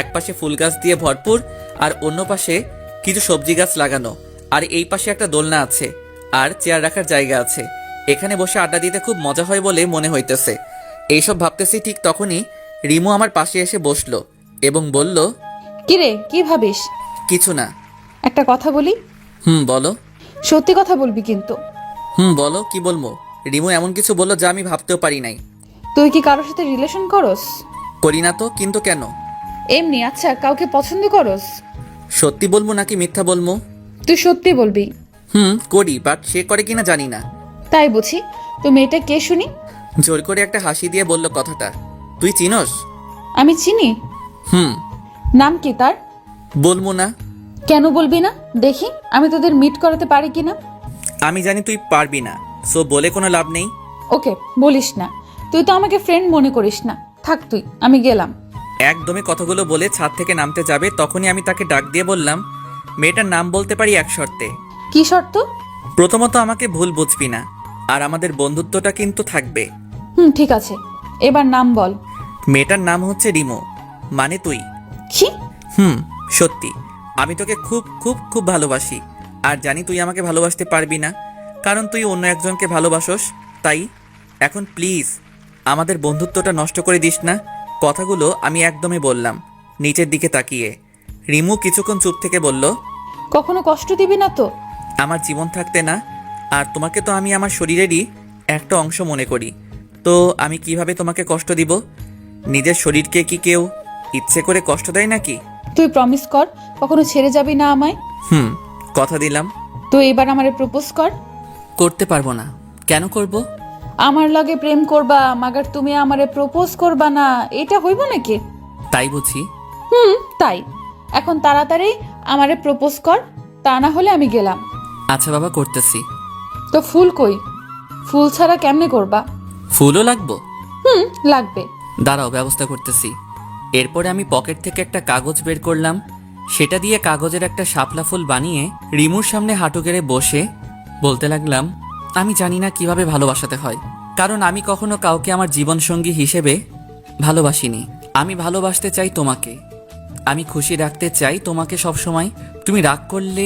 এক পাশে ফুল গাছ দিয়ে ভরপুর আর অন্য পাশে কিছু সবজি গাছ লাগানো, আর এই পাশে একটা দোলনা আছে আর চেয়ার রাখার জায়গা আছে। এখানে বসে আড্ডা দিতে খুব মজা হয় বলে মনে হইতেছে। এইসব ভাবতেছি, ঠিক তখনই রিমু আমার পাশে এসে বসলো এবং বলল, কিরে, কি ভাবিস? কিছু না। একটা কথা বলি? বলো। সত্যি কথা বলবি কিন্তু। বলো, কি বলবো? রিমু এমন কিছু বললো যা আমি ভাবতেও পারি নাই। তুই কি কারোর সাথে রিলেশন করস? করি না তো, কিন্তু কেন? এমনি। আচ্ছা, কাউকে পছন্দ করস? সত্যি বলবো নাকি মিথ্যা বলবো? তুই সত্যি বলবি। করি, বাট সে করে কিনা জানি না। তাই বুঝি। তো মেয়েটা কে শুনি? জোর করে একটা হাসি দিয়ে বলল কথাটা। তুই চিনস? আমি চিনি। নাম কি তার? বলবো না। কেন বলবি না? দেখি আমি তোদের মিট করাতে পারি কিনা। আমি জানি তুই পারবি না, সো বলে কোনো লাভ নেই। ওকে, বলিস না। তুই তো আমাকে ফ্রেন্ড মনে করিস না। থাক তুই, আমি গেলাম। একদমই কথাগুলো বলে ছাদ থেকে নামতে যাবে, তখনই আমি তাকে ডাক দিয়ে বললাম, মেয়েটার নাম বলতে পারি এক শর্তে। কি শর্ত? প্রথমত আমাকে ভুল বুঝবি না, আর আমাদের বন্ধুত্বটা কিন্তু থাকবে। ঠিক আছে, এবার নাম বল। মেয়েটার নাম হচ্ছে রিমো, মানে তুই। কি? সত্যি, আমি তোকে খুব খুব খুব ভালোবাসি, আর জানি তুই আমাকে ভালোবাসতে পারবি না, কারণ তুই অন্য একজনকে ভালোবাসোস। তাই এখন প্লিজ আমাদের বন্ধুত্বটা নষ্ট করে দিস না। কথাগুলো আমি একদমই বললাম নিচের দিকে তাকিয়ে। রিমু কিছুক্ষণ চুপ থেকে বলল, কখনো কষ্ট দিবি না তো? আমার জীবন থাকতে না, আর তোমাকে তো আমি আমার শরীরেরই একটা অংশ মনে করি, তো আমি কিভাবে তোমাকে কষ্ট দিব? নিজের শরীরকে কি কেউ ইচ্ছে করে কষ্ট দেয় নাকি? তুই প্রমিস কর কখনো ছেড়ে যাবি না আমায়। কথা দিলাম। তুই এবার আমারে প্রপোজ কর। করতে পারবো না। কেন করব? আমার লগে প্রেম করবা, মাগার তুমি আমারে প্রপোজ করবা না, এটা হইব নাকি? তাই বুঝি? তাই। এখন তাড়াতাড়ি আমারে প্রপোজ কর, তা না হলে আমি গেলাম। আচ্ছা বাবা, করতেছি। তো ফুল কই? ফুল ছাড়া কেমনে করবা? ফুলও লাগবো? লাগবে। দাঁড়াও, ব্যবস্থা করতেছি। এরপরে আমি পকেট থেকে একটা কাগজ বের করলাম, সেটা দিয়ে কাগজের একটা শাপলা ফুল বানিয়ে রিমুর সামনে হাঁটু গেড়ে বসে বলতে লাগলাম, আমি জানি না কিভাবে ভালোবাসাতে হয়, কারণ আমি কখনো কাউকে আমার জীবনসঙ্গী হিসেবে ভালোবাসিনি। আমি ভালোবাসতে চাই তোমাকে, আমি খুশি রাখতে চাই তোমাকে সব সময়। তুমি রাগ করলে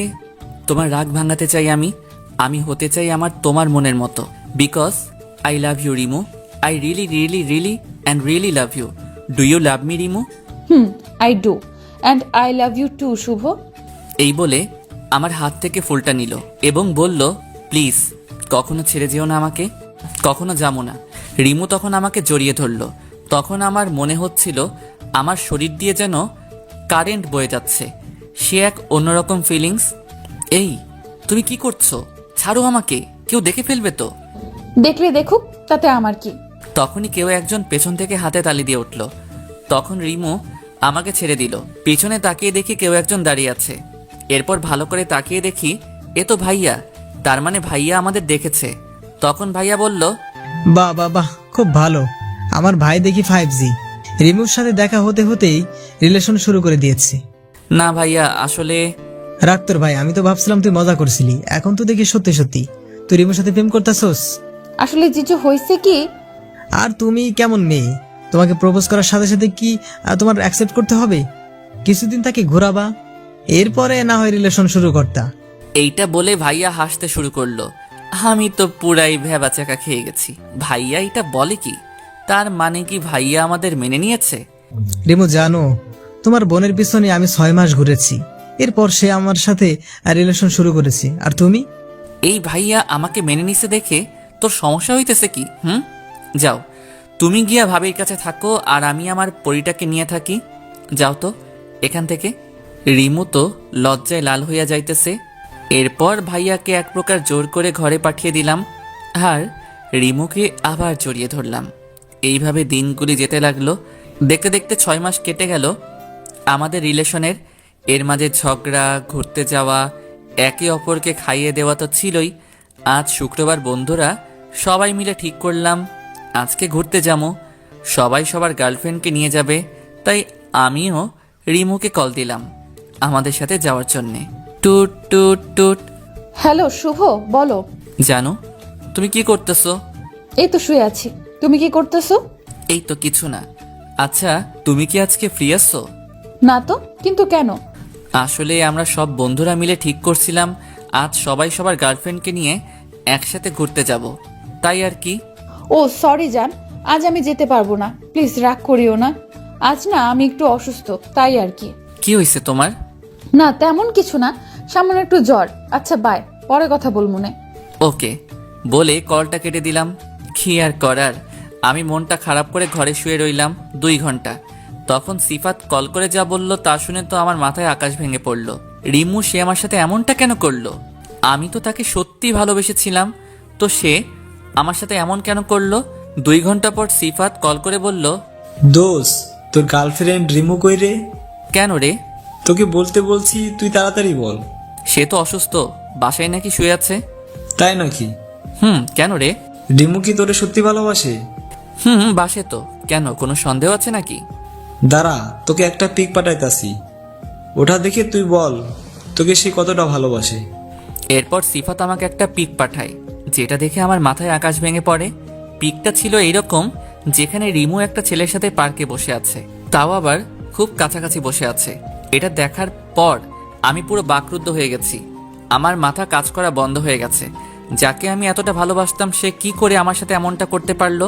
তোমার রাগ ভাঙাতে চাই আমি হতে চাই আমার তোমার মনের মতো। Because I love you Rimu, I really really really and really love you. Do you love me Rimu? I do, and I love you too Shubho. এই বলে আমার হাত থেকে ফুলটা নিল এবং বলল, প্লিজ কখনো ছেড়ে যেও না আমাকে, কখনো যাবো না। রিমু তখন আমাকে জড়িয়ে ধরলো। তখন আমার মনে হচ্ছিল আমার শরীর দিয়ে যেন কারেন্ট বয়ে যাচ্ছে। সে এক অন্যরকম ফিলিংস। এই তুমি কি করছো? ছাড়ো আমাকে, কেউ দেখে ফেলবে তো। দেখলে দেখুক, তাতে আমার কি। তখনই কেউ একজন পেছন থেকে হাতে তালি দিয়ে উঠল। তখন রিমু আমাকে ছেড়ে দিল। পিছনে তাকিয়ে দেখি কেউ একজন দাঁড়িয়ে আছে। এরপর ভালো করে তাকিয়ে দেখি এ তো ভাইয়া, তার মানে ভাইয়া আমাদের দেখেছে। তখন ভাইয়া বলল, বাহ বাহ বাহ, খুব ভালো। আমার ভাই দেখি 5G। রিমুর সাথে দেখা হতে হতেই রিলেশন শুরু করে দিয়েছে। না ভাইয়া, আসলে রাখ তোর ভাই, আমি তো ভাবছিলাম তুই মজা করছিলি, এখন তো দেখি সত্যি সত্যি তুই রিমুর সাথে প্রেম করতেছস। আসলে জিজু হয়েছে কি, আর তুমি কেমন মেয়ে, তোমাকে প্রপোজ করার সাথে সাথে কি তোমার অ্যাকসেপ্ট করতে হবে? কিছুদিন তাকে ঘোরাবা, এরপরে না হয় রিলেশন শুরু করতা। এইটা বলে ভাইয়া হাসতে শুরু করলো। আমি তো পুরাই ভেবাচাকা খেয়ে গেছি। ভাইয়া এটা বলে কি? তার মানে কি ভাইয়া আমাদের মেনে নিয়েছে? রিমু জানো, তোমার বোনের পিছনে আমি 6 মাস ঘুরেছি, এরপর সে আমার সাথে রিলেশন শুরু করেছে। আর তুমি? এই ভাইয়া আমাকে মেনে নিছে দেখে তোর সমস্যা হইতেছে কি? যাও, তুমি গিয়া ভাবির কাছে থাকো, আর আমি আমার পরিটাকে নিয়ে থাকি। যাও তো এখান থেকে। রিমু তো লজ্জায় লাল হইয়া যাইতেছে। এরপর ভাইয়াকে এক প্রকার জোর করে ঘরে পাঠিয়ে দিলাম আর রিমুকে আবার জড়িয়ে ধরলাম। এইভাবে দিনগুলি যেতে লাগলো। দেখতে দেখতে 6 মাস কেটে গেল আমাদের রিলেশনের। এর মাঝে ঝগড়া, ঘুরতে যাওয়া, একে অপরকে খাইয়ে দেওয়া তো ছিলই। আজ শুক্রবার বন্ধুরা সবাই মিলে ঠিক করলাম আজকে ঘুরতে যাবো। সবাই সবার গার্লফ্রেন্ডকে নিয়ে যাবে, তাই আমিও রিমুকে কল দিলাম আমাদের সাথে যাওয়ার জন্যে। টুট টুট টুট। হ্যালো শুভ, বলো। জানো তুমি কি করতেছো? এই তো শুয়ে আছি। তুমি কি করতেছো? এই তো কিছু না। আচ্ছা তুমি কি আজকে ফ্রি আছো? না তো, কিন্তু কেন? আসলে আমরা সব বন্ধুরা মিলে ঠিক করছিলাম আজ সবাই সবার গার্লফ্রেন্ডকে নিয়ে একসাথে ঘুরতে যাব, তাই আর কি। ও সরি জান, আজ আমি যেতে পারবো না, প্লিজ রাগ করিও না। আজ না আমি একটু অসুস্থ, তাই আর কি। কি হয়েছে তোমার? না তেমন কিছু না, সামান্য একটু জ্বর। আচ্ছা বাই, পরে কথা বলবো না। ওকে বলে কলটা কেটে দিলাম। কি আর করার, আমি মনটা খারাপ করে ঘরে শুয়ে রইলাম 2 ঘন্টা। তখন সিফাত কল করে যা বলল তা শুনে তো আমার মাথায় আকাশ ভেঙে পড়ল। রিমু সে আমার সাথে এমনটা কেন করলো? আমি তো তাকে সত্যি ভালোবেসেছিলাম, তো সে আমার সাথে এমন কেন করলো? 2 ঘন্টা পর সিফাত কল করে বলল, দোষ, তোর গার্লফ্রেন্ড রিমু কই রে? কেন রে? তোকে বলতে বলছি, তুই তাড়াতাড়ি বল। সে তো অসুস্থ, বাসায় নাকি শুয়ে আছে। তাই নাকি? কেন রে? রিমু কি তোরে সত্যি ভালোবাসে? বাসে তো। কেন, কোনো সন্দেহ আছে নাকি? দাঁড়া, তোকে একটা পিক পাঠাইতাছি, ওটা দেখে তুই বল তোকে সে কতটা ভালোবাসে। এরপর সিফাত আমাকে একটা পিক পাঠায়, যেটা দেখে আমার মাথায় আকাশ ভেঙে পড়ে। পিকটা ছিল এইরকম, যেখানে রিমু একটা ছেলের সাথে পার্কে বসে আছে, তাও আবার খুব কাছাকাছি বসে আছে। এটা দেখার পর আমি পুরো বাকরুদ্ধ হয়ে গেছি। আমার মাথা কাজ করা বন্ধ হয়ে গেছে। যাকে আমি এতটা ভালোবাসতাম সে কি করে আমার সাথে এমনটা করতে পারলো?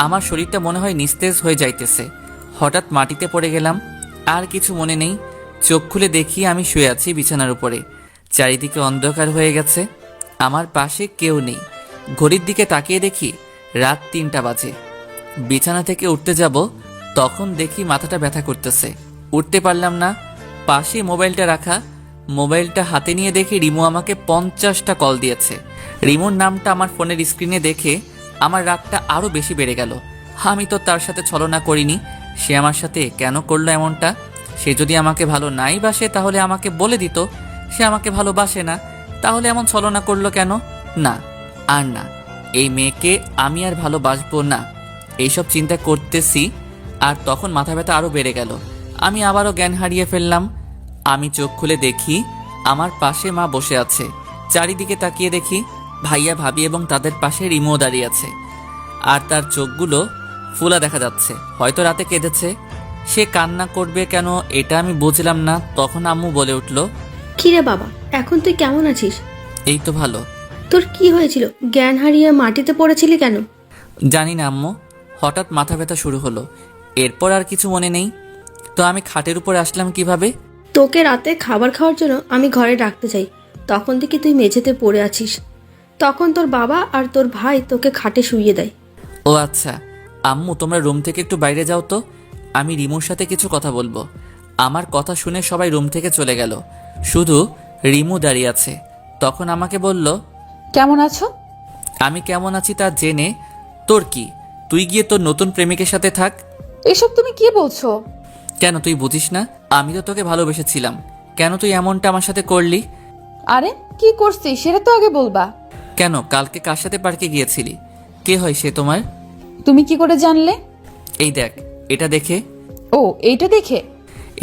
আমার শরীরটা মনে হয় নিস্তেজ হয়ে যাইতেছে। হঠাৎ মাটিতে পড়ে গেলাম, আর কিছু মনে নেই। চোখ খুলে দেখি আমি শুয়ে আছি বিছানার উপরে। চারিদিকে অন্ধকার হয়ে গেছে, আমার পাশে কেউ নেই। ঘড়ির দিকে তাকিয়ে দেখি রাত 3টা বাজে। বিছানা থেকে উঠতে যাব, তখন দেখি মাথাটা ব্যথা করতেছে, উঠতে পারলাম না। পাশে মোবাইলটা রাখা, মোবাইলটা হাতে নিয়ে দেখি রিমু আমাকে 50টা কল দিয়েছে। রিমুর নামটা আমার ফোনের স্ক্রিনে দেখে আমার রাগটা আরও বেশি বেড়ে গেল। আমি তো তার সাথে ছলনা করিনি, সে আমার সাথে কেন করলো এমনটা? সে যদি আমাকে ভালো নাই বাসে তাহলে আমাকে বলে দিত। সে আমাকে ভালোবাসে না, তাহলে এমন ছলনা করলো কেন? না, আর না, এই মেয়েকে আমি আর ভালোবাসবো না। এইসব চিন্তা করতেছি আর তখন মাথা ব্যথা আরও বেড়ে গেল। আমি আবারও জ্ঞান হারিয়ে ফেললাম। আমি চোখ খুলে দেখি আমার পাশে মা বসে আছে। চারিদিকে তাকিয়ে দেখি ভাইয়া, ভাবি এবং তাদের পাশে রিমো দাঁড়িয়ে আছে, আর তার চোখগুলো ফোলা দেখা যাচ্ছে, হয়তো রাতে কেঁদেছে। সে কান্না করবে কেন এটা আমি বুঝলাম না। তখন আম্মু বলে উঠল, কিরে বাবা, এখন তুই কেমন আছিস? এই তো ভালো। তোর কি হয়েছিল? জ্ঞান হারিয়ে মাটিতে পড়েছিলি কেন? জানি না আম্মু, হঠাৎ মাথা ব্যথা শুরু হলো, এরপর আর কিছু মনে নেই। তো আমি খাটের উপর আসলাম কিভাবে? তোকে রাতে খাবার খাওয়ার জন্য আমি ঘরে ডাকতে যাই, তখন দেখি তুই মেঝেতে পড়ে আছিস। তখন তোর বাবা আর তোর ভাই তোকে খাটে শুইয়ে দেয়। ও আচ্ছা, আম্মু তোমরা রুম থেকে একটু বাইরে যাও তো, আমি রিমুর সাথে কিছু কথা বলবো। আমার কথা শুনে সবাই রুম থেকে চলে গেল, শুধু রিমু দাঁড়িয়ে আছে। তখন আমাকে বলল, কেমন আছো? আমি কেমন আছি তা জেনে তোর কি? তুই গিয়ে তোর নতুন প্রেমিকের সাথে থাক। এসব তুমি কি বলছো? কেন তুই বুঝিস না? আমি তো তোকে ভালোবেসেছিলাম, কেন তুই এমনটা আমার সাথে করলি? আরে কি করছি সেটা তো আগে বলবা। কেন, কালকে কার সাথে পার্কে গিয়েছিলি? কে হয় সে তোমার? তুমি কি করে জানলে? এই দেখ, এটা দেখে। ও এইটা দেখে?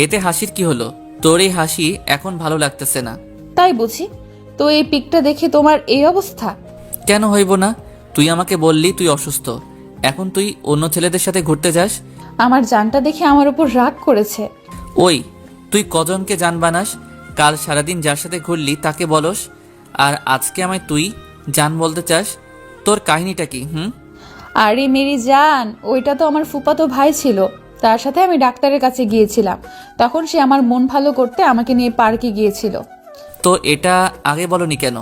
এতে হাসির কি হলো? তোর এই হাসি এখন ভালো লাগতেছে না। তাই বুঝি। তো এই পিকটা দেখে তোমার এই অবস্থা? কেন হইব না? তুই আমাকে বললি তুই অসুস্থ, এখন তুই অন্য ছেলেদের সাথে ঘুরতে যাস। আমার জানটা দেখে আমার উপর রাগ করেছে। ওই তুই কজনকে জান বানাস? কাল সারাদিন যার সাথে ঘুরলি তাকে বলস, আর আজকে আমায় তুই জান বলতে চাস? তোর কাহিনীটা কি? আরে মেরি জান, ওইটা তো আমার ফুফাতো ভাই ছিল, তার সাথে আমি ডাক্তারের কাছে গিয়েছিলাম। তখন সে আমার মন ভালো করতে আমাকে নিয়ে পার্কে গিয়েছিল। তো এটা আগে বলনি কেন?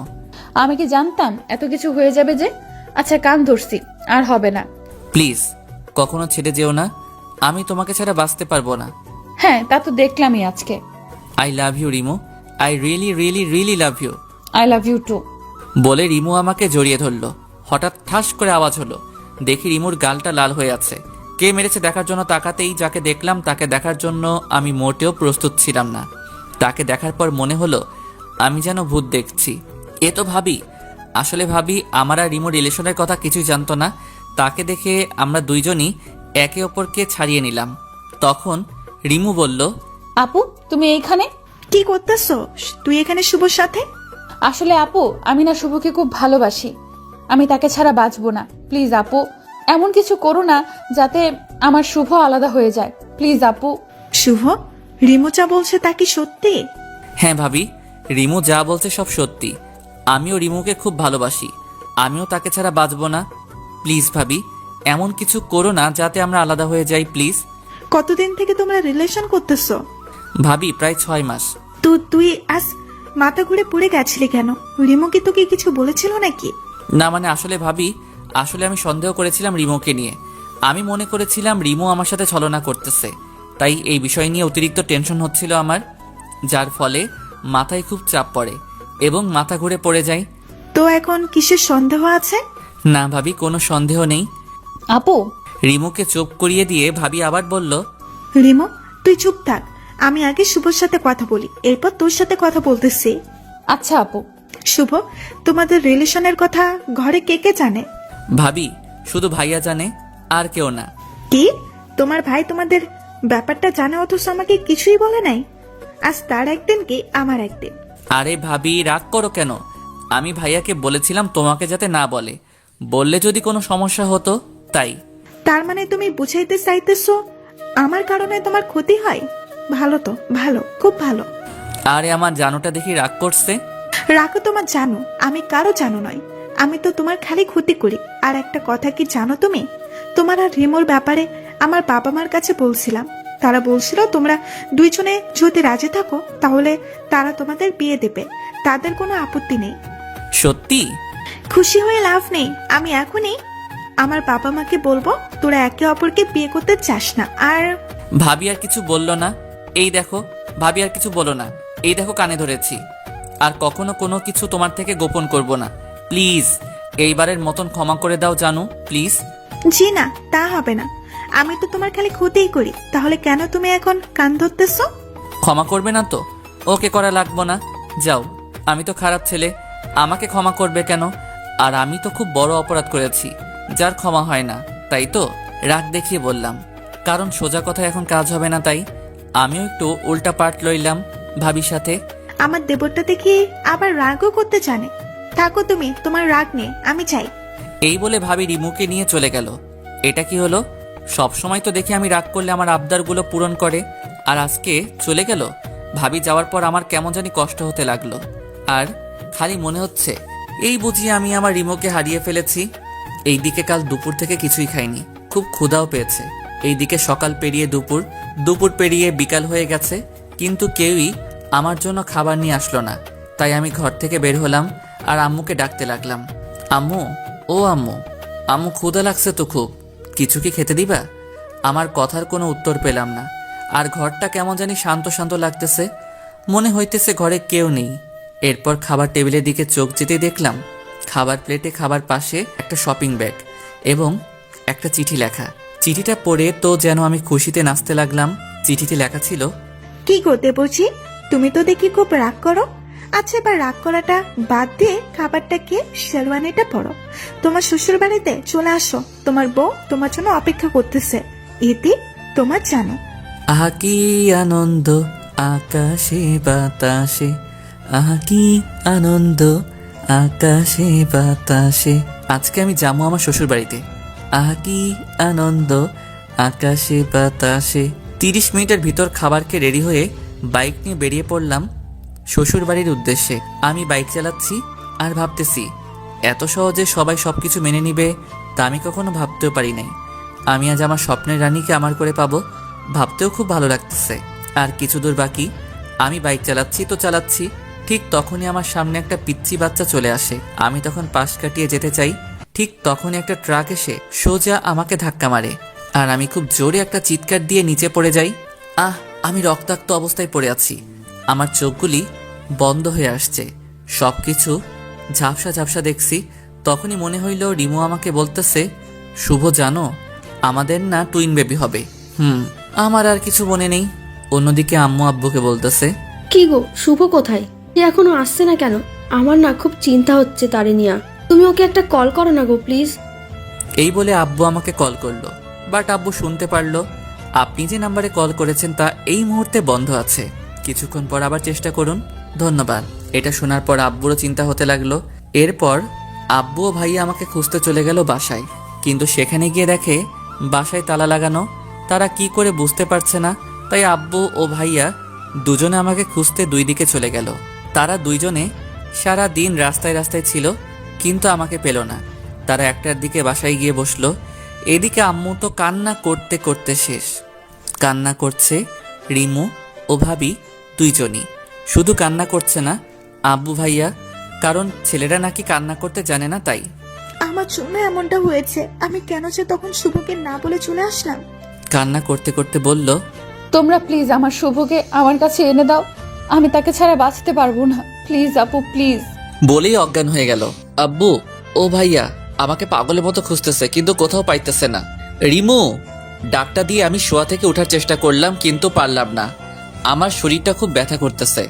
আমি কি জানতাম এত কিছু হয়ে যাবে যে? আচ্ছা কান ধরছি, আর হবে না। প্লিজ কখনো ছেড়ে যেও না, আমি তোমাকে ছাড়া বাঁচতে পারবো না। হ্যাঁ তা তো দেখলামই আজকে। I love you Rimu, I really really really love you. I love you too. বলে রিমু আমাকে জড়িয়ে ধরলো। হঠাৎ ঠাস করে আওয়াজ হলো। দেখি রিমুর গালটা লাল হয়ে আছে। কে মেরেছে দেখার জন্য তাকাতেই যাকে দেখলাম তাকে দেখার জন্য আমি মোটেও প্রস্তুত ছিলাম না। তাকে দেখার পর মনে হলো আমি যেন ভূত দেখছি। এ তো ভাবি। আসলে ভাবি আমার আর রিমুর রিলেশনের কথা কিছুই জানতো না। তাকে দেখে আমরা দুইজনই একে অপরকে ছাড়িয়ে নিলাম। তখন রিমু বলল, আপু তুমি এইখানে? কি করতেছো তুই এখানে শুভর সাথে? আসলে আপু আমি না শুভকে খুব ভালোবাসি। আমি তাকে ছাড়া বাঁচবো না। প্লিজ আপু এমন কিছু করো না যাতে আমার শুভ আলাদা হয়ে যায়। প্লিজ আপু। শুভ, রিমু যা বলছে তা কি সত্যি? হ্যাঁ ভাবি, রিমু যা বলছে সব সত্যি। আমিও রিমুকে খুব ভালোবাসি। আমিও তাকে ছাড়া বাঁচবো না। প্লিজ ভাবি এমন কিছু করো না যাতে আমরা আলাদা হয়ে যাই প্লিজ। কতদিন থেকে তোমরা রিলেশন করতেছো? ভাবি প্রায় 6 মাস। তো তুই আজ মাথা ঘুরে পড়ে গেছিলি কেন? রিমু কি তোকে কিছু বলেছিল নাকি? না মানে আসলে ভাবি, আসলে আমি সন্দেহ করেছিলাম রিমুকে নিয়ে। আমি মনে করেছিলাম রিমু আমার সাথে ছলনা করতেছে। তাই এই বিষয় নিয়ে অতিরিক্ত টেনশন হচ্ছিল আমার, যার ফলে মাথায় খুব চাপ পড়ে এবং মাথা ঘুরে পড়ে যায়। তো এখন কিসের সন্দেহ আছে? না ভাবি কোনো সন্দেহ নেই। আপু রিমুকে চুপ করিয়ে দিয়ে ভাবি আবার বলল, রিমু তুই চুপ থাক, আমি আগে শুভর সাথে কথা বলি, এরপর তোর সাথে কথা বলতেছি। আচ্ছা আপু। শুভ, তোমাদের রিলেশনের কথা ঘরে কে কে জানে? ভাবি শুধু ভাইয়া জানে, আর কেউ না। কি তোমার ভাই তোমাদের ব্যাপারটা জানে অথচ আমাকে কিছুই বলে নাই? আজ তার একদিন কি আমার একদিন। আরে ভাবি রাগ করো কেন? আমি ভাইয়াকে বলেছিলাম তোমাকে যাতে না বলে, বললে যদি কোনো সমস্যা হতো তাই। তার মানে তুমি বুঝাইতে চাইতেছো আমার কারণে তোমার ক্ষতি হয়? ভালো তো, ভালো, খুব ভালো। আরে আমার জানোটা দেখি রাগ করছে। রাখো তোমার জানো, আমি কারো জানো নয়। আমি তো তোমার খালি ক্ষতি করি। আর একটা কথা কি জানো তুমি? তোমার আর রিমোর ব্যাপারে আমার বাবা মার কাছে বলছিলাম। তারা বলছিল তোমরা দুইজনে যদি রাজি থাকো তাহলে তারা তোমাদের বিয়ে দেবে, তাদের কোনো আপত্তি নেই। সত্যি? খুশি হয়ে লাভ নেই। আমি এখনই আমার বাবা মাকে বলবো তোরা একে অপরকে বিয়ে করতে চাস না। আর ভাবি আর কিছু বললো না। এই দেখো ভাবি আর কিছু বলো না। এই দেখো কানে ধরেছি। আর কখনো কোনো কিছু তোমার থেকে গোপন করব না। প্লিজ এইবারের মতন ক্ষমা করে দাও জানু, প্লিজ। জি না, তা হবে না। আমি তো তোমার খালি ক্ষতিই করি, তাহলে কেন তুমি এখন কান ধরতেছো? ক্ষমা করবে না তো? ওকে করা লাগবো না, যাও। আমি তো খারাপ ছেলে, আমাকে ক্ষমা করবে কেন? আর আমি তো খুব বড় অপরাধ করেছি যার ক্ষমা হয় না, তাই তো রাগ দেখিয়ে বললাম। কারণ সোজা কথা এখন কাজ হবে না, তাই আমিও একটু উল্টা পাল্ট লইলাম ভাবির সাথে। আমার দেবরটা দেখি আবার রাগও করতে জানে। থাকো তুমি তোমার রাগ নিয়ে, আমি চাই। এই বলে ভাবি রিমুকে নিয়ে চলে গেল। এটা কি হলো? সব সময় তো দেখি আমি রাগ করলে আমার আবদারগুলো পূরণ করে, আর আজকে চলে গেল। ভাবি যাওয়ার পর আমার কেমন জানি কষ্ট হতে লাগলো। আর খালি মনে হচ্ছে এই বুঝি আমি আমার রিমুকে হারিয়ে ফেলেছি। এইদিকে কাল দুপুর থেকে কিছুই খাইনি, খুব ক্ষুধাও পেয়েছে। এইদিকে সকাল পেরিয়ে দুপুর, দুপুর পেরিয়ে বিকাল হয়ে গেছে, কিন্তু কেউই আমার জন্য খাবার নিয়ে আসলো না। তাই আমি ঘর থেকে বের হলাম আর আম্মুকে ডাকতে লাগলাম, আম্মু, ও আম্মু, আম্মু ক্ষুধা লাগছে তো খুব, কিছু কি খেতে দিবা? আমার কথার কোনো উত্তর পেলাম না। আর ঘরটা কেমন জানি শান্ত শান্ত লাগতেছে, মনে হইতেছে ঘরে কেউ নেই। এরপর খাবার টেবিলের দিকে চোখ যেতে দেখলাম খাবার প্লেটে খাবার পাশে একটা শপিং ব্যাগ এবং একটা চিঠি লেখা। চিঠিটা পড়ে তো যেন আমি খুশিতে নাচতে লাগলাম। চিঠিতে লেখা ছিল, কি করতে বলছি? তুমি তো দেখি খুব রাগ করো। আচ্ছা এবার রাগ করাটা বাদ দিয়ে খাবারটা খেয়ে শেরওয়ানিটা পরো। তোমার শ্বশুর বাড়িতে চলে আসো, তোমার বউ তোমার জন্য অপেক্ষা করতেছে। ইতি তোমার জানো। আহা কি আনন্দ আকাশে বাতাসে, আহা কি আনন্দ আকাশে বাতাসে। আজকে আমি যাবো আমার শ্বশুর বাড়িতে। আহা কি আনন্দ আকাশে বাতাসে। 30 মিনিটের ভিতর খাবার খেয়ে রেডি হয়ে বাইক নিয়ে বেরিয়ে পড়লাম শ্বশুর বাড়ির উদ্দেশ্যে। আমি বাইক চালাচ্ছি আর ভাবতেছি এত সহজে সবাই সবকিছু মেনে নিবে তা আমি কখনো ভাবতেও পারি নাই। আমি আজ আমার স্বপ্নের রানীকে আমার করে পাবো, ভাবতেও খুব ভালো লাগতেছে। আর কিছু দূর বাকি। আমি বাইক চালাচ্ছি তো চালাচ্ছি, ঠিক তখনই আমার সামনে একটা পিচ্চি বাচ্চা চলে আসে। আমি তখন পাশ কাটিয়ে যেতে চাই, ঠিক তখনই একটা ট্রাক এসে সোজা আমাকে ধাক্কা মারে আর আমি খুব জোরে একটা চিৎকার দিয়ে নিচে পড়ে যাই। আমি রক্তাক্ত অবস্থায় পড়ে আছি। আমার চোখগুলি বন্ধ হয়ে আসছে, সব কিছু ঝাপসা ঝাপসা দেখছি। তখনই মনে হইল রিমু আমাকে বলতেছে, শুভ জানো আমাদের না টুইন বেবি হবে। আমার আর কিছু মনে নেই। অন্যদিকে আম্মু আব্বুকে বলতেছে, কি গো, শুভ কোথায়? সে এখনো আসছে না কেন? আমার না খুব চিন্তা হচ্ছে তারে নিয়া। তুমি ওকে একটা কল করো না গো প্লিজ। এই বলে আব্বু আমাকে কল করলো, বাট আব্বু শুনতে পারলো আপনি যে নাম্বারে কল করেছেন তা এই মুহূর্তে বন্ধ আছে, কিছুক্ষণ পর আবার চেষ্টা করুন, ধন্যবাদ। এটা শোনার পর আব্বুরও চিন্তা হতে লাগলো। এরপর আব্বু ও ভাইয়া আমাকে খুঁজতে চলে গেল বাসায়, কিন্তু সেখানে গিয়ে দেখে বাসায় তালা লাগানো। তারা কি করে বুঝতে পারছে না, তাই আব্বু ও ভাইয়া দুজনে আমাকে খুঁজতে দুই দিকে চলে গেল। তারা দুইজনে সারা দিন রাস্তায় রাস্তায় ছিল, কিন্তু আমাকে পেল না। তারা একটার দিকে বাসায় গিয়ে বসলো। এদিকে আম্মু তো কান্না করতে করতে শেষ। কান্না করছে রিমু ও ভাবি দুইজনই। শুধু কান্না করছে না আব্বু ভাইয়া, কারণ ছেলেরা নাকি কান্না করতে জানে না তাই। আমার জন্য এমনটা হয়েছে। আমি কেন যে তখন শুভকে না বলে চলে আসলাম। কান্না করতে করতে বলল, তোমরা প্লিজ আমার শুভকে আমার কাছে এনে দাও, আমি তাকে ছাড়া বাঁচতে পারবো না। প্লিজ আপু প্লিজ। বলেই অজ্ঞান হয়ে গেল। আব্বু ও ভাইয়া আমাকে পাগলের মতো খুঁজতেছে, কিন্তু কোথাও পাইতেছে না। রিমু ডাকটা দিয়ে আমি শোয়া থেকে ওঠার চেষ্টা করলাম, কিন্তু পারলাম না। আমার শরীরটা খুব ব্যথা করতেছে।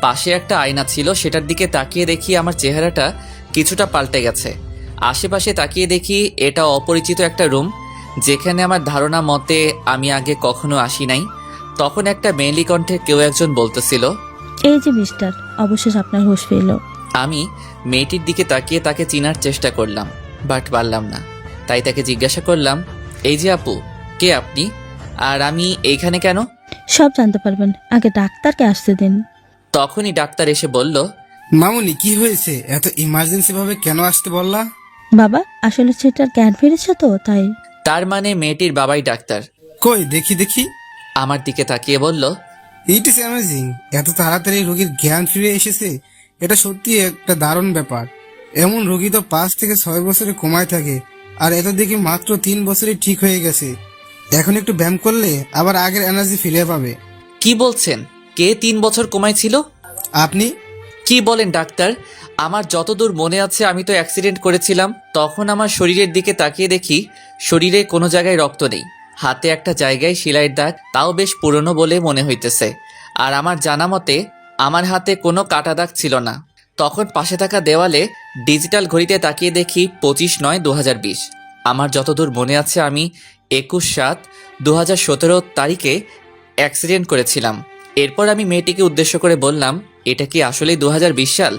পাশে একটা আয়না ছিল, সেটার দিকে তাকিয়ে দেখি আমার চেহারাটা কিছুটা পাল্টে গেছে। আশেপাশে তাকিয়ে দেখি এটা অপরিচিত একটা রুম, যেখানে আমার ধারণা মতে আমি আগে কখনো আসি নাই। তখন একটা মেয়েলি কণ্ঠে কেউ একজন বলতেছিল, এই যে মিস্টার, অবশেষ আপনার হুঁশ ফিরল। আমি মেয়েটির দিকে তাকিয়ে তাকে চিনার চেষ্টা করলাম, বাট পারলাম না। তাই তাকে জিজ্ঞাসা করলাম, এই যে আপু, কে আপনি আর আমি এইখানে কেন? সব জানতে পারবেন, আগে ডাক্তারকে আসতে দিন। তখনই ডাক্তার এসে বলল, মামুনি কি হয়েছে? এত ইমার্জেন্সি ভাবে কেন আসতে বললা? বাবা, আসলে সেটার জ্ঞান ফিরেছে তো তাই। তার মানে মেয়েটির বাবাই ডাক্তার। কই দেখি দেখি। আমার দিকে তাকিয়ে বলল, ইট ইজ অ্যামেজিং, এত তাড়াতাড়ি রোগীর জ্ঞান ফিরে এসেছে। এটা সত্যি একটা দারুণ ব্যাপার। এমন রোগী তো 5 থেকে 6 বছরে কমায় থাকে, আর এত দেখি মাত্র 3 বছরে ঠিক হয়ে গেছে। এখন একটু ব্যায়াম করলে আবার আগের এনার্জি ফিরে পাবে। কি বলছেন? কে 3 বছর কমাইছিল? আপনি? কি বলেন ডাক্তার? আমার যতদূর মনে আছে আমি তো অ্যাক্সিডেন্ট করেছিলাম। তখন আমার শরীরের দিকে তাকিয়ে দেখি শরীরে কোনো জায়গায় রক্ত নেই, হাতে একটা জায়গায় সেলাইয়ের দাগ, তাও বেশ পুরনো বলে মনে হইতেছে। আর আমার জানা মতে আমার হাতে কোনো কাটা দাগ ছিল না। তখন পাশে থাকা দেওয়ালে ডিজিটাল ঘড়িতে তাকিয়ে দেখি 25/9/2020। আমার যতদূর মনে আছে আমি 21/7/2017 তারিখে অ্যাক্সিডেন্ট করেছিলাম। এরপর আমি মেয়েটিকে উদ্দেশ্য করে বললাম, এটা কি আসলেই 2020 সাল?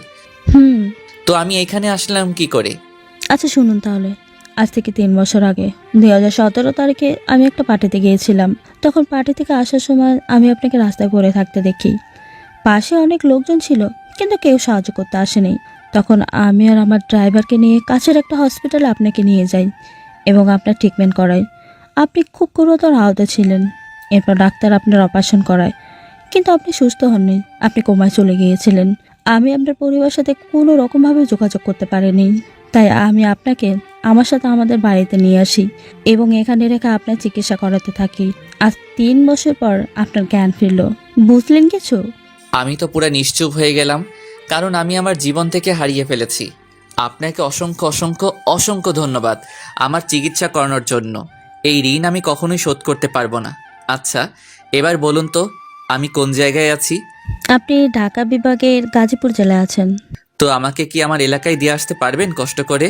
তো আমি এখানে আসলাম কি করে? আচ্ছা শুনুন তাহলে, আজ থেকে 3 বছর আগে 2017 তারিখে আমি একটা পার্টিতে গিয়েছিলাম। তখন পার্টি থেকে আসার সময় আমি আপনাকে রাস্তায় পড়ে থাকতে দেখি। পাশে অনেক লোকজন ছিল, কিন্তু কেউ সাহায্য করতে আসেনি। তখন আমি আর আমার ড্রাইভারকে নিয়ে কাছের একটা হসপিটালে আপনাকে নিয়ে যাই এবং আপনার ট্রিটমেন্ট করাই। আপনি খুব গুরুতর আহত ছিলেন। এরপর ডাক্তার আপনার অপারেশন করায়, কিন্তু আপনি সুস্থ হননি, আপনি কোমায় চলে গিয়েছিলেন। আমি আপনার পরিবারের সাথে কোনো রকমভাবে যোগাযোগ করতে পারিনি, তাই আমি আপনাকে আমার সাথে আমাদের বাড়িতে নিয়ে আসি এবং এখানে রেখে আপনার চিকিৎসা করাতে থাকি। আজ 3 বছর পর আপনার জ্ঞান ফিরল, বুঝলেন কিছু? আমি তো পুরো নিশ্চুপ হয়ে গেলাম, কারণ আমি আমার জীবন থেকে হারিয়ে ফেলেছি। আপনাকে অসংখ্য অসংখ্য অসংখ্য ধন্যবাদ আমার চিকিৎসা করানোর জন্য। এই ঋণ আমি কখনোই শোধ করতে পারবো না। আচ্ছা এবার বলুন তো আমি কোন জায়গায় আছি? আপনি ঢাকা বিভাগের গাজীপুর জেলায় আছেন। তো আমাকে কি আমার এলাকায় দিয়ে আসতে পারবেন কষ্ট করে?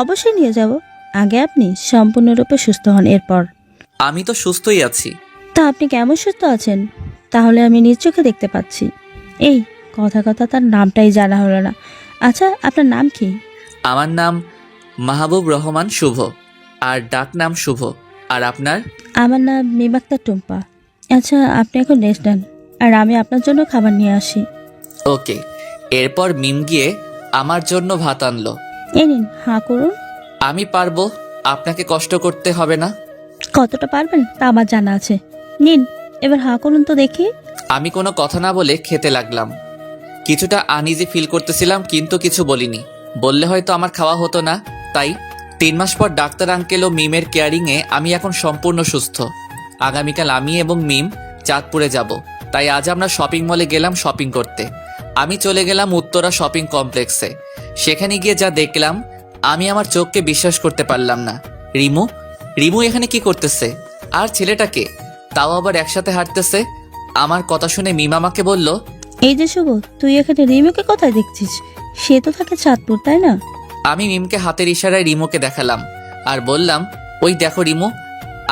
অবশ্যই নিয়ে যাব, আগে আপনি সম্পূর্ণরূপে সুস্থ হন। এরপর আমি তো সুস্থই আছি। তা আপনি কেমন সুস্থ আছেন? তাহলে আমি নিজ চোখে দেখতে পাচ্ছি। এই কথা তার নামটাই জানা হলো না। আচ্ছা আপনার নাম কি? আমার নাম মাহবুব রহমান শুভ, আর ডাক নাম শুভ। আর আপনার? আমার নাম মিমাক্তা টুম্পা। আচ্ছা আপনি এখন রেস্ট নেন, আর আমি আপনার জন্য খাবার নিয়ে আসি। ওকে। এরপর মিম গিয়ে আমার জন্য ভাত আনলো। এই নিন, হাঁ করুন। আমি পারবো, আপনাকে কষ্ট করতে হবে না। কতটা পারবেন তা আমার জানা আছে। নিন, এবার হাঁ করুন তো দেখি। আমি কোনো কথা না বলে খেতে লাগলাম। কিছুটা আনইজি ফিল করতেছিলাম, কিন্তু কিছু বলিনি। বললে হয়তো আমার খাওয়া হতো না। তাই 3 মাস পর ডাক্তার আঙ্কেল ও মিমের কেয়ারিংয়ে আমি এখন সম্পূর্ণ সুস্থ। আগামীকাল আমি এবং মিম চাঁদপুরে যাব, তাই আজ আমরা শপিং মলে গেলাম শপিং করতে। আমি চলে গেলাম উত্তরা শপিং কমপ্লেক্সে। সেখানে গিয়ে যা দেখলাম আমি আমার চোখকে বিশ্বাস করতে পারলাম না। রিমু এখানে কি করতেছে? আর ছেলেটাকে, তাও আবার একসাথে হাঁটতেছে। আমার কথা শুনে মিম আমাকে বলল, এই যে শুভ, তুই এখানে রিমিকে কোথায় দেখছিস? সে তো থাকে চাঁদপুর, তাই না? আমি মিমকে হাতের ইশারায় রিমুকে দেখালাম আর বললাম, ওই দেখো রিমু।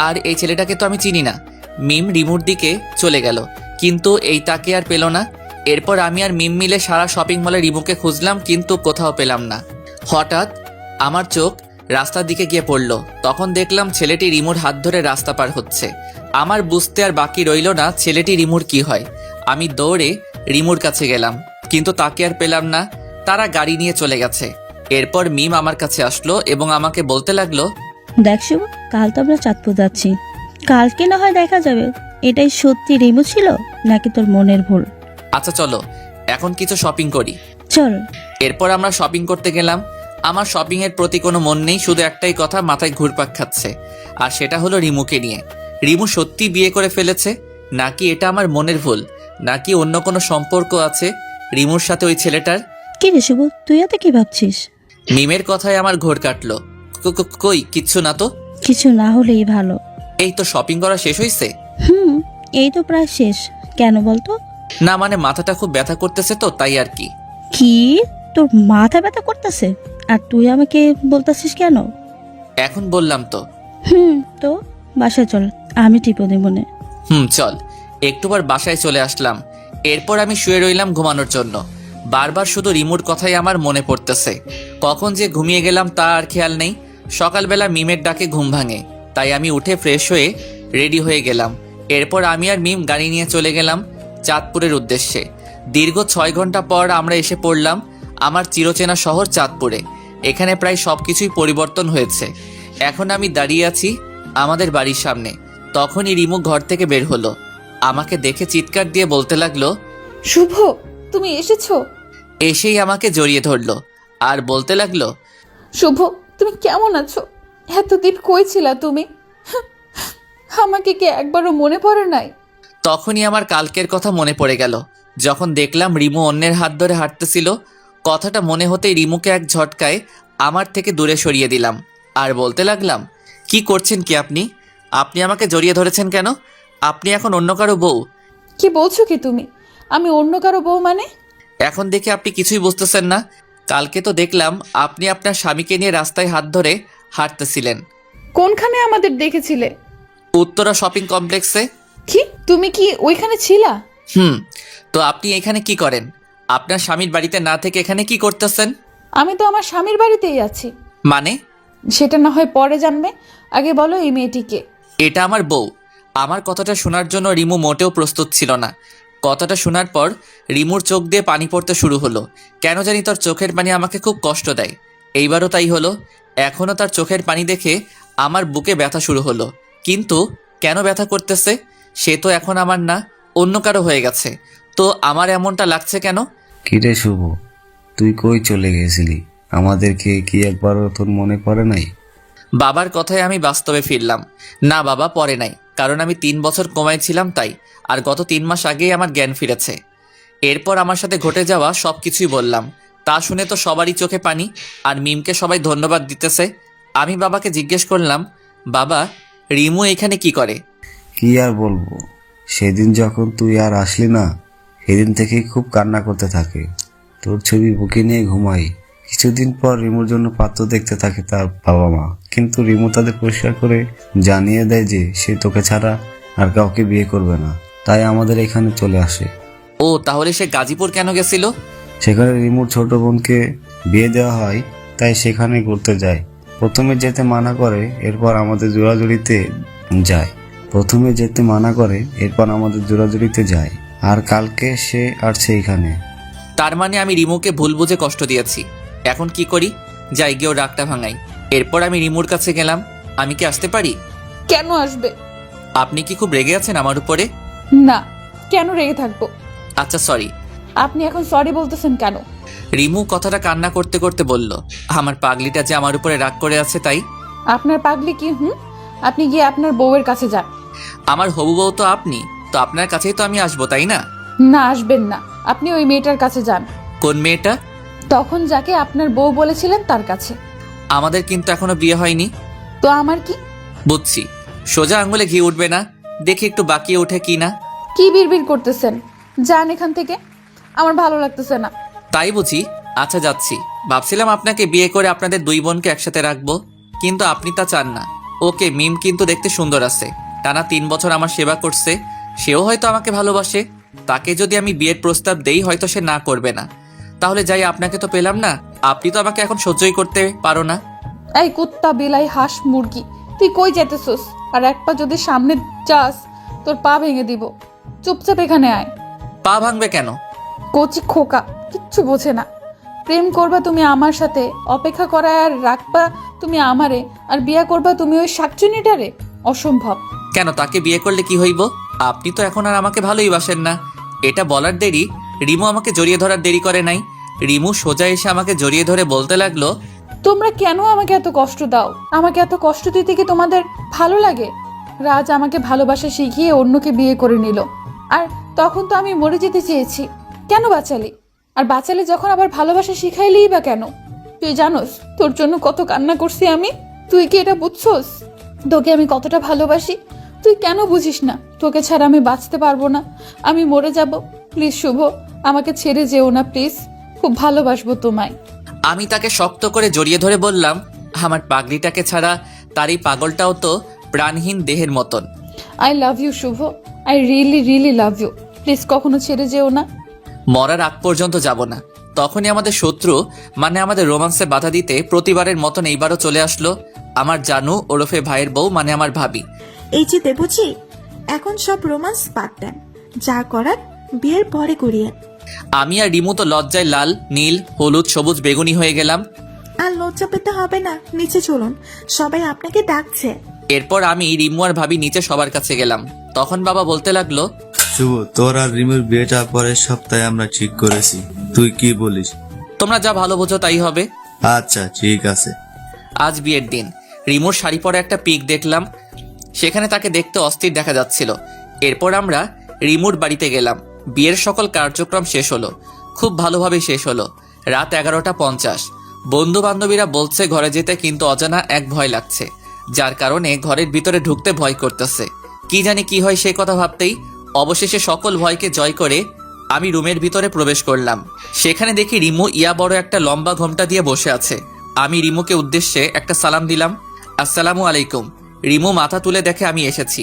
আর এই ছেলেটাকে তো আমি চিনি না। মিম রিমুর দিকে চলে গেল, কিন্তু এই তাকে আর পেল না। এরপর আমি আর মিম মিলে সারা শপিং মলে রিমুকে খুঁজলাম, কিন্তু কোথাও পেলাম না। হঠাৎ আমার চোখ রাস্তার দিকে গিয়ে পড়ল। তখন দেখলাম ছেলেটি রিমুর হাত ধরে রাস্তা পার হচ্ছে। আমার বুঝতে আর বাকি রইল না ছেলেটি রিমুর কি হয়। আমি দৌড়ে রিমুর কাছে গেলাম, কিন্তু তাকে আর পেলাম না। তারা গাড়ি নিয়ে চলে গেছে। এরপর মিম আমার কাছে আসলো এবং আমাকে বলতে লাগলো, দেখ শুভ, কাল তো আমরা চাঁদপুর যাচ্ছি। কালকে না হয় দেখা যাবে এটাই সত্যি রিমু ছিল নাকি তোর মনের ভুল। আচ্ছা চলো এখন কিছু শপিং করি। চল। এরপর আমরা শপিং করতে গেলাম। আমার শপিং এর প্রতি কোনো মন নেই, শুধু একটাই কথা মাথায় ঘুরপাক খাচ্ছে, আর সেটা হলো রিমুকে নিয়ে। রিমু সত্যি বিয়ে করে ফেলেছে, নাকি এটা আমার মনের ভুল, নাকি অন্য কোনো সম্পর্ক আছে রিমুর সাথে ওই ছেলেটার? কি রে শুভ, তুই এত কি ভাবছিস? মিমের কথায় আমার ঘোর কাটলো। কই কিচ্ছু না তো। কিছু না হলেই ভালো। এই তো শপিং করা শেষ হয়েছে। এই তো প্রায় শেষ। কেন বলতো? না মানে মাথাটা খুব ব্যথা করতেছে তো, তাই আর কি। কি, তোর মাথা ব্যথা করতেছে? আর তুই আমাকে বলতেছিস কেন? এখন বললাম তো। তো বাসায় চল, আমি টিপো দেব মনে। চল। একটুবার বাসায় চলে আসলাম। এরপর আমি শুয়ে রইলাম ঘুমানোর জন্য। বারবার শুধু রিমুর কথাই আমার মনে পড়তেছে। কখন যে ঘুমিয়ে গেলাম তা আর খেয়াল নেই। সকালবেলা মিমের ডাকে ঘুম ভাঙে, তাই আমি উঠে ফ্রেশ হয়ে রেডি হয়ে গেলাম। এরপর আমি আর মিম গাড়ি নিয়ে চলে গেলাম চাঁদপুরের উদ্দেশ্যে। দীর্ঘ 6 ঘন্টা পর আমরা এসে পড়লাম আমার চিরচেনা শহর চাঁদপুরে। এখানে প্রায় সবকিছুই পরিবর্তন হয়েছে। এখন আমি দাঁড়িয়ে আছি আমাদের বাড়ির সামনে। তখনই রিমু ঘর থেকে বের হলো। আমাকে দেখে চিৎকার দিয়ে বলতে লাগলো, শুভ, তুমি এসেছো? এসেই আমাকে জড়িয়ে ধরলো আর বলতে লাগলো, শুভ, তুমি কেমন আছো? এতদিন কই ছিলা তুমি? আমাকে কি একবারও মনে পড়ে নাই? তখনই আমার কালকের কথা মনে পড়ে গেল, যখন দেখলাম রিমু অন্যের হাত ধরে হাঁটতেছিল। কথাটা মনে হতেই রিমুকে এক ঝটকায় আমার থেকে দূরে সরিয়ে দিলাম আর বলতে লাগলাম, কি করছেন কি আপনি? আপনি আমাকে জড়িয়ে ধরেছেন কেন? আপনি এখন অন্য কারো বউ। কি বলছো কি তুমি? আমি অন্য কারো বউ মানে? এখন দেখে আপনি কিছুই বুঝতেছেন না। কালকে তো দেখলাম আপনি আপনার স্বামীকে নিয়ে রাস্তায় হাত ধরে হাঁটতেছিলেন। কোনখানে আমাদের দেখেছিলে? উত্তরা শপিং কমপ্লেক্সে। কি, তুমি কি ওইখানে ছিলা? তো আপনি এখানে কি করেন? আপনার স্বামীর বাড়িতে না থেকে এখানে কি করতেছেন? আমি তো আমার স্বামীর বাড়িতেই আছি। মানে? সেটা না হয় পরে জানবে, আগে বলো এই মেয়েটিকে। এটা আমার বউ। আমার কথাটা শোনার জন্য রিমু মোটেও প্রস্তুত ছিল না। কথাটা শোনার পর রিমুর চোখ দিয়ে পানি পড়তে শুরু হলো। কেন জানি তার চোখের পানি আমাকে খুব কষ্ট দেয়। এইবারও তাই হলো। এখনও তার চোখের পানি দেখে আমার বুকে ব্যথা শুরু হলো। কিন্তু কেন ব্যথা করতেছে? সে তো এখন আমার না, অন্য কারো হয়ে গেছে। তো আমার এমনটা লাগছে কেন? কিরে শুভ, তুই কই চলে গেছিলি? আমাদেরকে কি একবারও তোর মনে পড়ে নাই? বাবার কথায় আমি বাস্তবে ফিরলাম। না বাবা, পরে নাই, কারণ আমি 3 বছর কোমায় ছিলাম তাই। আর গত 3 মাস আগেই আমার জ্ঞান ফিরেছে। এরপর আমার সাথে ঘটে যাওয়া সব কিছুই বললাম। তা শুনে তো সবারই চোখে পানি, আর মিমকে সবাই ধন্যবাদ দিতেছে। আমি বাবাকে জিজ্ঞেস করলাম, বাবা, রিমু এখানে কি করে? কি আর বলবো, সেদিন যখন তুই আর আসলি না, সেদিন থেকেই খুব কান্না করতে থাকে। তোর ছবি বুকে নিয়ে ঘুমাই। কিছুদিন পর রিমুর জন্য পাত্র দেখতে থাকে তার বাবা মা, কিন্তু রিমু তাদের পরিষ্কার করে জানিয়ে দেয় যে সে তোকে ছাড়া আর কাউকে বিয়ে করবে না। তাই আমাদের এখানে চলে আসে। ও, তাহলে সে গাজীপুর কেন গেছিল? সেখানে রিমুর ছোট বোনকে বিয়ে দেওয়া হয়, তাই সেখানে ঘুরতে যায়। প্রথমে যেতে মানা করে, এরপর আমাদের জোড়াজুড়িতে যায়। আর কালকে সে আসছে এখানে। তার মানে আমি রিমুকে ভুল বুঝে কষ্ট দিয়েছি। এখন কি করি? যাই গিয়েও ডাকটা ভাঙাই। এরপর আমি রিমুর কাছে গেলাম। আমি কি আসতে পারি? কেন আসবে? আপনি কি খুব রেগে আছেন আমার উপরে? না, কেন রেগে থাকবো? আচ্ছা সরি। আপনি এখন সরি বলতেছেন কেন? রিমু কথাটা কান্না করতে করতে বলল, আমার পাগলিটা যে আমার উপরে রাগ করে আছে তাই। আপনার পাগলি কি? আপনি গিয়ে আপনার বউয়ের কাছে যান। আমার হবু বউ তো আপনি, তো আপনার কাছেই তো আমি আসবো, তাই না? না, আসবেন না। আপনি ওই মেয়েটার কাছে যান। কোন মেয়েটা? তখন যাকে আপনার বউ বলেছিলেন তার কাছে। আমাদের কিন্তু এখনো বিয়ে হয়নি। তো আমার কি? বুঝছি, সোজা আঙুলে ঘি উঠবে না, দেখি একটু বাকি ওঠে কি না। কি বিড়বিড় করতেছেন? যান এখান থেকে, আমার ভালো লাগতেছে না। তাই বুঝি? আচ্ছা যাচ্ছি। ভাবছিলাম আপনাকে বিয়ে করে আপনাদের দুই বোনকে একসাথে রাখবো, কিন্তু আপনি তা চান না। ওকে, মিম কিন্তু দেখতে সুন্দর আছে, টানা 3 বছর আমার সেবা করছে, সেও হয়তো আমাকে ভালোবাসে। তাকে যদি আমি বিয়ের প্রস্তাব দেই হয়তো সে না করবে না। তাহলে যাই, আপনাকে তো পেলাম না, আপনি তো আমাকে এখন সহ্যই করতে পারো না। এই কুত্তা, বিলাই, হাঁস, মুরগি, তুই কই যেতেছস? আর এক পা যদি সামনে যাস তোর পা ভেঙে দিব। চুপচাপ এখানে আয়। পা ভাঙবে কেন? কচি খোকা, কিচ্ছু বোঝে না। প্রেম করবা তুমি আমার সাথে, অপেক্ষা করা আর রাখবা তুমি আমারে, আর বিয়ে করবা তুমি ওই শাকচুনিটারে? অসম্ভব। কেন, তাকে বিয়ে করলে কি হইব? আপনি তো এখন আর আমাকে ভালোই বাসেন না। এটা বলার দেরি রিমু আমাকে জড়িয়ে ধরার দেরি করে নাই। রিমু সোজা এসে আমাকে জড়িয়ে ধরে বলতে লাগলো, তোমরা কেন আমাকে এত কষ্ট দাও? আমাকে এত কষ্ট দিতে কি তোমাদের ভালো লাগে? রাজ আমাকে ভালোবাসা শিখিয়ে অন্যকে বিয়ে করে নিল, আর তখন তো আমি মরে যেতে চেয়েছি। কেন বাঁচালি? আর বাঁচালে যখন আবার ভালোবাসা শিখাইলেই বা কেন? তুই জানোস তোর জন্য কত কান্না করছি আমি? তুই কি এটা বুঝছস? তোকে আমি কতটা ভালোবাসি তুই কেন বুঝিস না? তোকে ছাড়া আমি বাঁচতে পারবো না, আমি মরে যাব। প্লিজ শুভ, আমাকে ছেড়ে যেও না প্লিজ, খুব ভালোবাসবো তোমায়। আমি তাকে শক্ত করে জড়িয়ে ধরে বললাম, আমার পাগড়িটাকে ছাড়া তার এই পাগলটাও তো প্রাণহীন দেহের মতন। I love you Shubho, I really really love you. Please কখনো ছেড়ে যেও না। মরার আগ পর্যন্ত যাব না। তখনই আমাদের শত্রু মানে আমাদের রোমান্সে বাধা দিতে প্রতিবারের মতন এইবারও চলে আসলো আমার জানু ওরফে ভাইয়ের বউ মানে আমার ভাবি। এই যে দেবুজি, এখন সব রোমান্স বাদ দেন, যা করার বিয়ের পরে করিয়ে। আমি আর রিমু তো লজ্জায় লাল, নীল, হলুদ, সবুজ, বেগুনি হয়ে গেলাম। আর লজ্জা পেতে হবে না, নিচে চলুন, সবাই আপনাকে ডাকছে। এরপর আমি, রিমু আর ভাবি নিচে সবার কাছে গেলাম। তখন বাবা বলতে লাগলো, শুভ, তোর আর রিমুর বিয়েটা পরের সপ্তাহে আমরা ঠিক করেছি, তুই কি বলিস? তোমরা যা ভালো বোঝো তাই হবে। আচ্ছা ঠিক আছে। আজ বিয়ের দিন। রিমুর শাড়ি পরা একটা পিক দেখলাম, সেখানে তাকে দেখতে অস্থির দেখা যাচ্ছিল। এরপর আমরা রিমুর বাড়িতে গেলাম। বিয়ের সকল কার্যক্রম শেষ হলো, খুব ভালোভাবে শেষ হলো। রাত 11:50। বন্ধু বান্ধবীরা বলছে ঘরে যেতে, কিন্তু অজানা এক ভয় লাগছে, যার কারণে ঘরের ভিতরে ঢুকতে ভয় করতেছে। কি জানি কি হয় সেই কথা ভাবতেই অবশেষে সকল ভয়কে জয় করে আমি রুমের ভিতরে প্রবেশ করলাম। সেখানে দেখি রিমু ইয়া বড় একটা লম্বা ঘোমটা দিয়ে বসে আছে। আমি রিমুকে উদ্দেশ্যে একটা সালাম দিলাম, আসসালামু আলাইকুম। রিমু মাথা তুলে দেখে আমি এসেছি।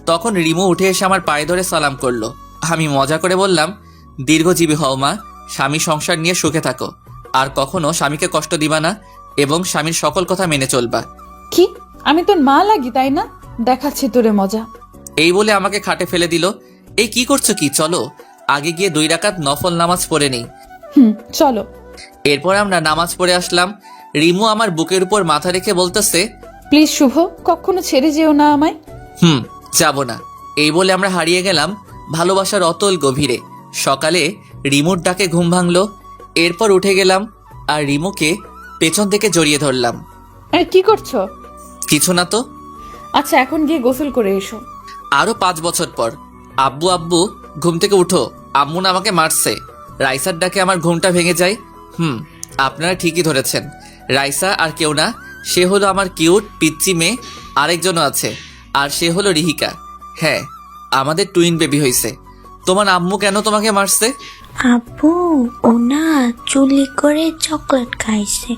তখন রিমু উঠে এসে আমার পায়ে ধরে সালাম করলো। আমি মজা করে বললাম, দীর্ঘজীবী হও মা, স্বামী সংসার নিয়ে সুখে থাকো, আর কখনো স্বামীকে কষ্ট দিবা না এবং স্বামীর সকল কথা মেনে চলবা। কি, আমি তোর মা লাগি তাই না? দেখাচ্ছি তোরে মজা। এই বলে আমাকে খাটে ফেলে দিল। এই কি করছো কি? চলো আগে গিয়ে 2 রাকাত নফল নামাজ পড়ে নেই। চলো। এরপর আমরা নামাজ পড়ে আসলাম। রিমু আমার বুকের উপর মাথা রেখে বলতেছে, প্লিজ শুভ, কখনো ছেড়ে যেও না আমায়। যাব না। এই বলে আমরা হারিয়ে গেলাম ভালোবাসার অতল গভীরে। সকালে রিমুর ডাকে ঘুম ভাঙলো। এরপর উঠে গেলাম আর রিমুকে পেছন থেকে জড়িয়ে ধরলাম। আরে কি করছো? কিছু না তো। আচ্ছা, এখন গিয়ে গোসল করে এসো। আরো 5 বছর পর। আব্বু আব্বু, ঘুম থেকে উঠো, আম্মু না আমাকে মারছে। রাইসার ডাকে আমার ঘুমটা ভেঙে যায়। আপনারা ঠিকই ধরেছেন, রাইসা আর কেউ না, সে হলো আমার কিউট পিচ্চি মেয়ে। আরেকজনও আছে, আর সে হলো রিহিকা। হ্যাঁ, আমাদের টুইন বেবি হয়েছে। তোমার আম্মু কেন তোমাকে মারছে? আব্বু ও না চুলি করে চকলেট খাইছে,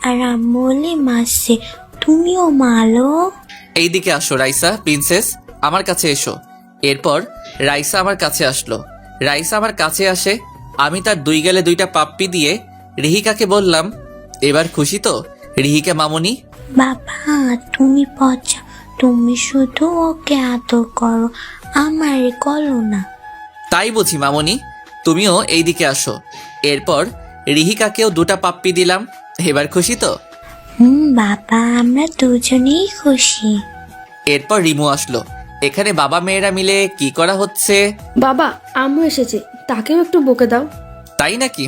আর আম্মু হলে মারছে, তুমিও মারো। এইদিকে আসো রাইসা প্রিন্সেস, আমার কাছে এসো। এরপর রাইসা আমার কাছে আসলো। রাইসা আমার কাছে আসে, আমি তার 2 গালে 2টা পাপ্পি দিয়ে রিহিকাকে বললাম, এবার খুশি তো রিহিকা মামুনি? বাবা তুমি পচা, তুমি শুধু ওকে আদর করো, আমার করো না। তাই বুঝি মামুনি, তুমিও এইদিকে আসো। এরপর রিহিকাকেও 2টা পাপ্পি দিলাম। এবার খুশি তো? বাবা আমরা দুজনেই খুশি। এরপর রিমু আসলো। এখানে বাবা মেয়েরা মিলে কি করা হচ্ছে? বাবা আম্মু এসেছে, তাকেও একটু বকে দাও। তাই নাকি?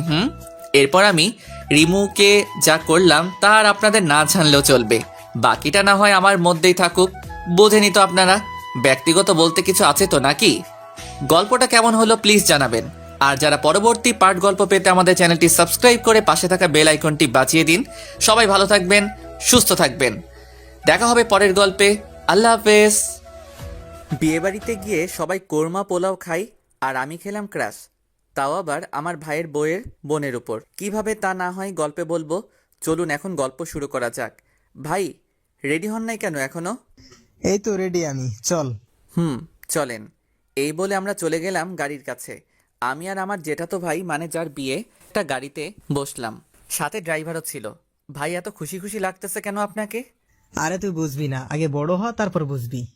এরপর আমি রিমুকে যা করলাম তার আপনাদের না জানলেও চলবে, বাকিটা না হয় আমার মধ্যেই থাকুক। বোঝেনি তো আপনারা, ব্যক্তিগত বলতে কিছু আছে তো নাকি? গল্পটা কেমন হলো প্লিজ জানাবেন। আর যারা পরবর্তী পার্ট গল্প পেতে আমাদের চ্যানেলটি সাবস্ক্রাইব করে পাশে থাকা বেল আইকনটি বাজিয়ে দিন। সবাই ভালো থাকবেন, সুস্থ থাকবেন। দেখা হবে পরের গল্পে। আল্লাহ হাফেজ। বিয়েবাড়িতে গিয়ে সবাই কোরমা পোলাও খাই আর আমি খেলাম ক্রাশ, তাও আবার আমার ভাইয়ের বউয়ের বোনের উপর। কিভাবে তা না হয় গল্পে বলবো। চলুন এখন গল্প শুরু করা যাক। ভাই রেডি হন নাই কেন এখনো? এই তো রেডি আমি, চল। চলেন। এই বলে আমরা চলে গেলাম গাড়ির কাছে। আমি আর আমার জেঠাতো ভাই মানে যার বিয়ে, একটা গাড়িতে বসলাম, সাথে ড্রাইভারও ছিল। ভাই এত খুশি খুশি লাগতেছে কেন আপনাকে? আরে তুই বুঝবি না, আগে বড় হ তারপর বুঝবি।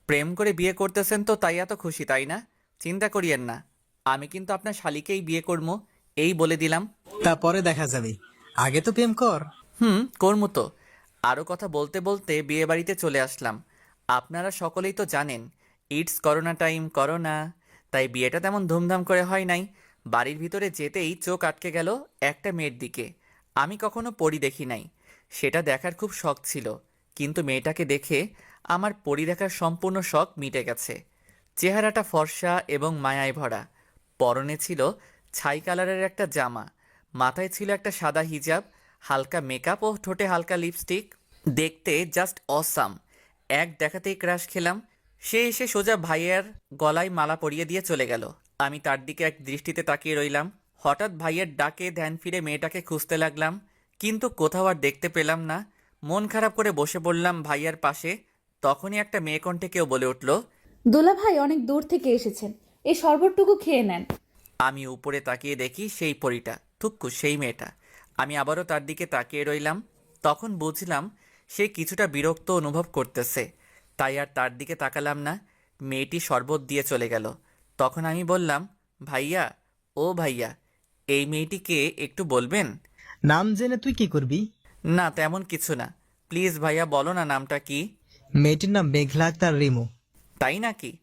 প্রেম করে বিয়ে করতেছেন তো তাই এত খুশি, তাই না? চিন্তা করিয়েন না, আমি কিন্তু আপনার শালিকেই বিয়ে করবো, এই বলে দিলাম। তারপরে দেখা যাবে, আগে তো প্রেম কর। করমু তো। আরও কথা বলতে বলতে বিয়ে বাড়িতে চলে আসলাম। আপনারা সকলেই তো জানেন ইটস করোনা টাইম, করোনা, তাই বিয়েটা তেমন ধুমধাম করে হয় নাই। বাড়ির ভিতরে যেতেই চোখ আটকে গেল একটা মেয়ের দিকে। আমি কখনো পরি দেখি নাই, সেটা দেখার খুব শখ ছিল, কিন্তু মেয়েটাকে দেখে আমার পরি দেখার সম্পূর্ণ শখ মিটে গেছে। চেহারাটা ফর্সা এবং মায়ায় ভরা, পরনে ছিল ছাই কালারের একটা জামা, মাথায় ছিল একটা সাদা হিজাব, হালকা মেকআপ ও ঠোঁটে হালকা লিপস্টিক। দেখতে জাস্ট অসাম। এক দেখাতেই ক্রাশ খেলাম। সে এসে সোজা ভাইয়ের গলায় মালা পরিয়ে দিয়ে চলে গেল। আমি তার দিকে এক দৃষ্টিতে তাকিয়ে রইলাম। হঠাৎ ভাইয়ের ডাকে ধ্যান ফিরে মেয়েটাকে খুঁজতে লাগলাম, কিন্তু কোথাও আর দেখতে পেলাম না। মন খারাপ করে বসে পড়লাম ভাইয়ার পাশে। তখনই একটা মেয়ে কণ্ঠে কেউ বলে উঠল, দুলা ভাই অনেক দূর থেকে এসেছেন, এই শরবতটুকু খেয়ে নেন। আমি উপরে তাকিয়ে দেখি সেই পরীটা, থুক্কু সেই মেয়েটা। আমি আবারও তার দিকে তাকিয়ে রইলাম। তখন বুঝলাম সে কিছুটা বিরক্ত অনুভব করতেছে, তাই আর তার দিকে তাকালাম না। মেয়েটি শরবত দিয়ে চলে গেল। তখন আমি বললাম, ভাইয়া, ও ভাইয়া, এই মেয়েটিকে একটু বলবেন? নাম জেনে তুই কি করবি? না তেমন কিছু না, প্লিজ ভাইয়া বলো না নামটা কি। মেয়েটির নাম মেঘলা আক্তার রিমু। তাই নাকি?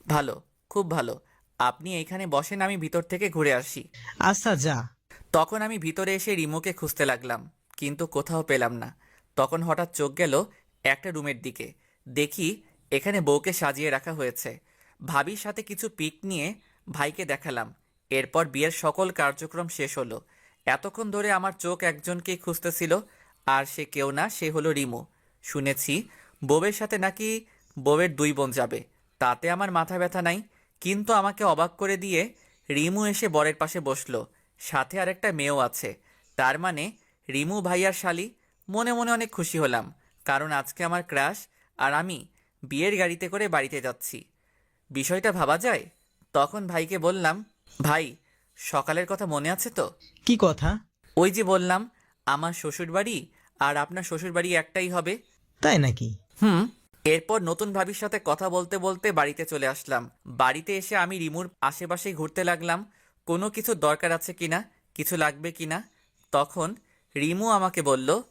ভালো, খুব ভালো। আপনি এইখানে বসেন, আমি ভিতর থেকে ঘুরে আসি। আচ্ছা যা। তখন আমি ভিতরে এসে রিমুকে খুঁজতে লাগলাম, কিন্তু কোথাও পেলাম না। তখন হঠাৎ চোখ গেল একটা রুমের দিকে। দেখি এখানে বউকে সাজিয়ে রাখা হয়েছে। ভাবির সাথে কিছু পিক নিয়ে ভাইকে দেখালাম। এরপর বিয়ের সকল কার্যক্রম শেষ হলো। এতক্ষণ ধরে আমার চোখ একজনকেই খুঁজতেছিল, আর সে কেউ না, সে হলো রিমু। শুনেছি বউয়ের সাথে নাকি বউয়ের 2 বোন যাবে, তাতে আমার মাথা ব্যথা নাই। কিন্তু আমাকে অবাক করে দিয়ে রিমু এসে বরের পাশে বসলো, সাথে আরেকটা মেয়েও আছে। তার মানে রিমু ভাইয়ার শালি। মনে মনে অনেক খুশি হলাম, কারণ আজকে আমার ক্রাশ আর আমি বিয়ের গাড়িতে করে বাড়িতে যাচ্ছি। বিষয়টা ভাবা যায়। তখন ভাইকে বললাম, ভাই সকালের কথা মনে আছে তো? কি কথা? ওই যে বললাম আমার শ্বশুরবাড়ি আর আপনার শ্বশুরবাড়ি একটাই হবে। তাই নাকি? এরপর নতুন ভাবির সাথে কথা বলতে বলতে বাড়িতে চলে আসলাম। বাড়িতে এসে আমি রিমুর আশেপাশে ঘুরতে লাগলাম, কোনো কিছু দরকার আছে কিনা, কিছু লাগবে কিনা। তখন রিমু আমাকে বলল,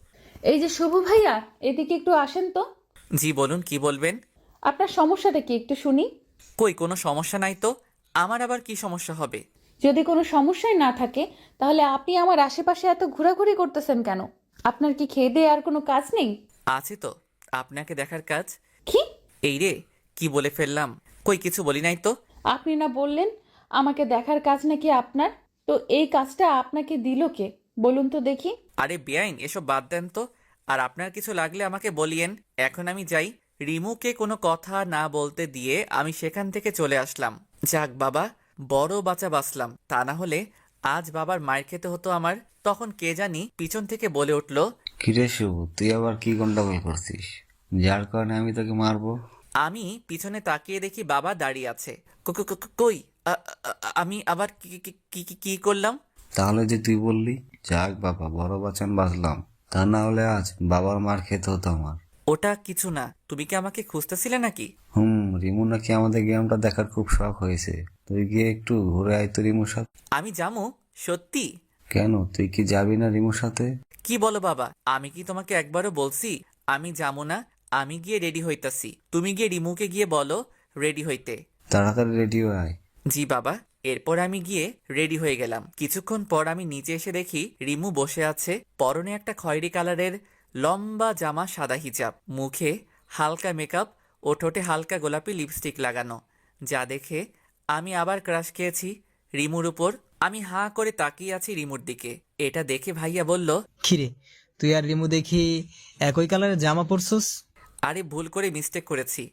এই যে শুভ ভাইয়া, এদিকে একটু আসেন তো। জি বলুন, কি বলবেন? আপনার সমস্যাটা কি একটু শুনি। কই কোনো সমস্যা নাই তো, আমার আবার কি সমস্যা হবে? যদি কোনো সমস্যাই না থাকে তাহলে আপনি আমার আশেপাশে এত ঘোরাঘুরি করতেছেন কেন? আপনার কি খেয়ে দিয়ে আর কোনো কাজ নেই? আছে তো, আপনাকে দেখার কাজ। কি? এই রে, কি বলে ফেললাম? কই কিছু বলি নাই তো। আপনি না বললেন আমাকে দেখার কাজ নাকি আপনার? তো এই কাজটা আপনাকে দিল কে বলুন তো দেখি। আরে বেআইন, এসব বাদ দেন তো। আর আপনার কিছু লাগলে আমাকে বলিয়েন। এখন আমি যাই। রিমুকে কোনো কথা না বলতে দিয়ে আমি সেখান থেকে চলে আসলাম। যাক বাবা, বড় বাঁচা বাঁচলাম, তা না হলে আজ বাবার মায়ের খেতে হতো আমার। তখন কে জানি পিছন থেকে বলে উঠল, কিরে শুভ, তুই আবার কি গন্ডগোল করছিস যার কারণে আমি তোকে মারবো? আমি পিছনে তাকিয়ে দেখি বাবা দাঁড়িয়ে আছে। কই আমি আবার কি কি কি কি- কি করলাম? তাহলে যে তুই বললি, যাক বাবা বড় বাঁচান বাঁচলাম, তা না হলে আজ বাবার মার খেতে হতো আমার। ওটা কিছু না, তুমি কি আমাকে খুঁজতেছিলে নাকি? রিমু নাকি আমাদের গেমটা দেখার খুব শখ হয়েছে, তুই গিয়ে একটু ঘুরে আয় তো রিমুর সাথে। আমি যাবো? সত্যি? কেন, তুই কি যাবি না রিমুর সাথে? কি বলো বাবা, আমি কি তোমাকে একবারও বলছি আমি যাবো না? আমি গিয়ে রেডি হইতাছি, তুমি গিয়ে রিমুকে গিয়ে বলো রেডি হইতে। তাড়াতাড়ি রেডি হয়ে আয়। জি বাবা। এরপর আমি গিয়ে রেডি হয়ে গেলাম। কিছুক্ষণ পর আমি নিচে এসে দেখি রিমু বসে আছে, পরনে একটা খয়েরি কালারের লম্বা জামা, সাদা হিজাব, মুখে হালকা মেকআপ ও ঠোঁটে হালকা গোলাপি লিপস্টিক লাগানো। যা দেখে আমি আবার ক্রাশ খেয়েছি রিমুর উপর। আমি হাঁ করে তাকিয়ে আছি রিমুর দিকে। এটা দেখে ভাইয়া বলল, খিরে, তুই আর রিমু দেখি একই কালারের জামা পরছস। আরে ভুল করে মিস্টেক করেছি।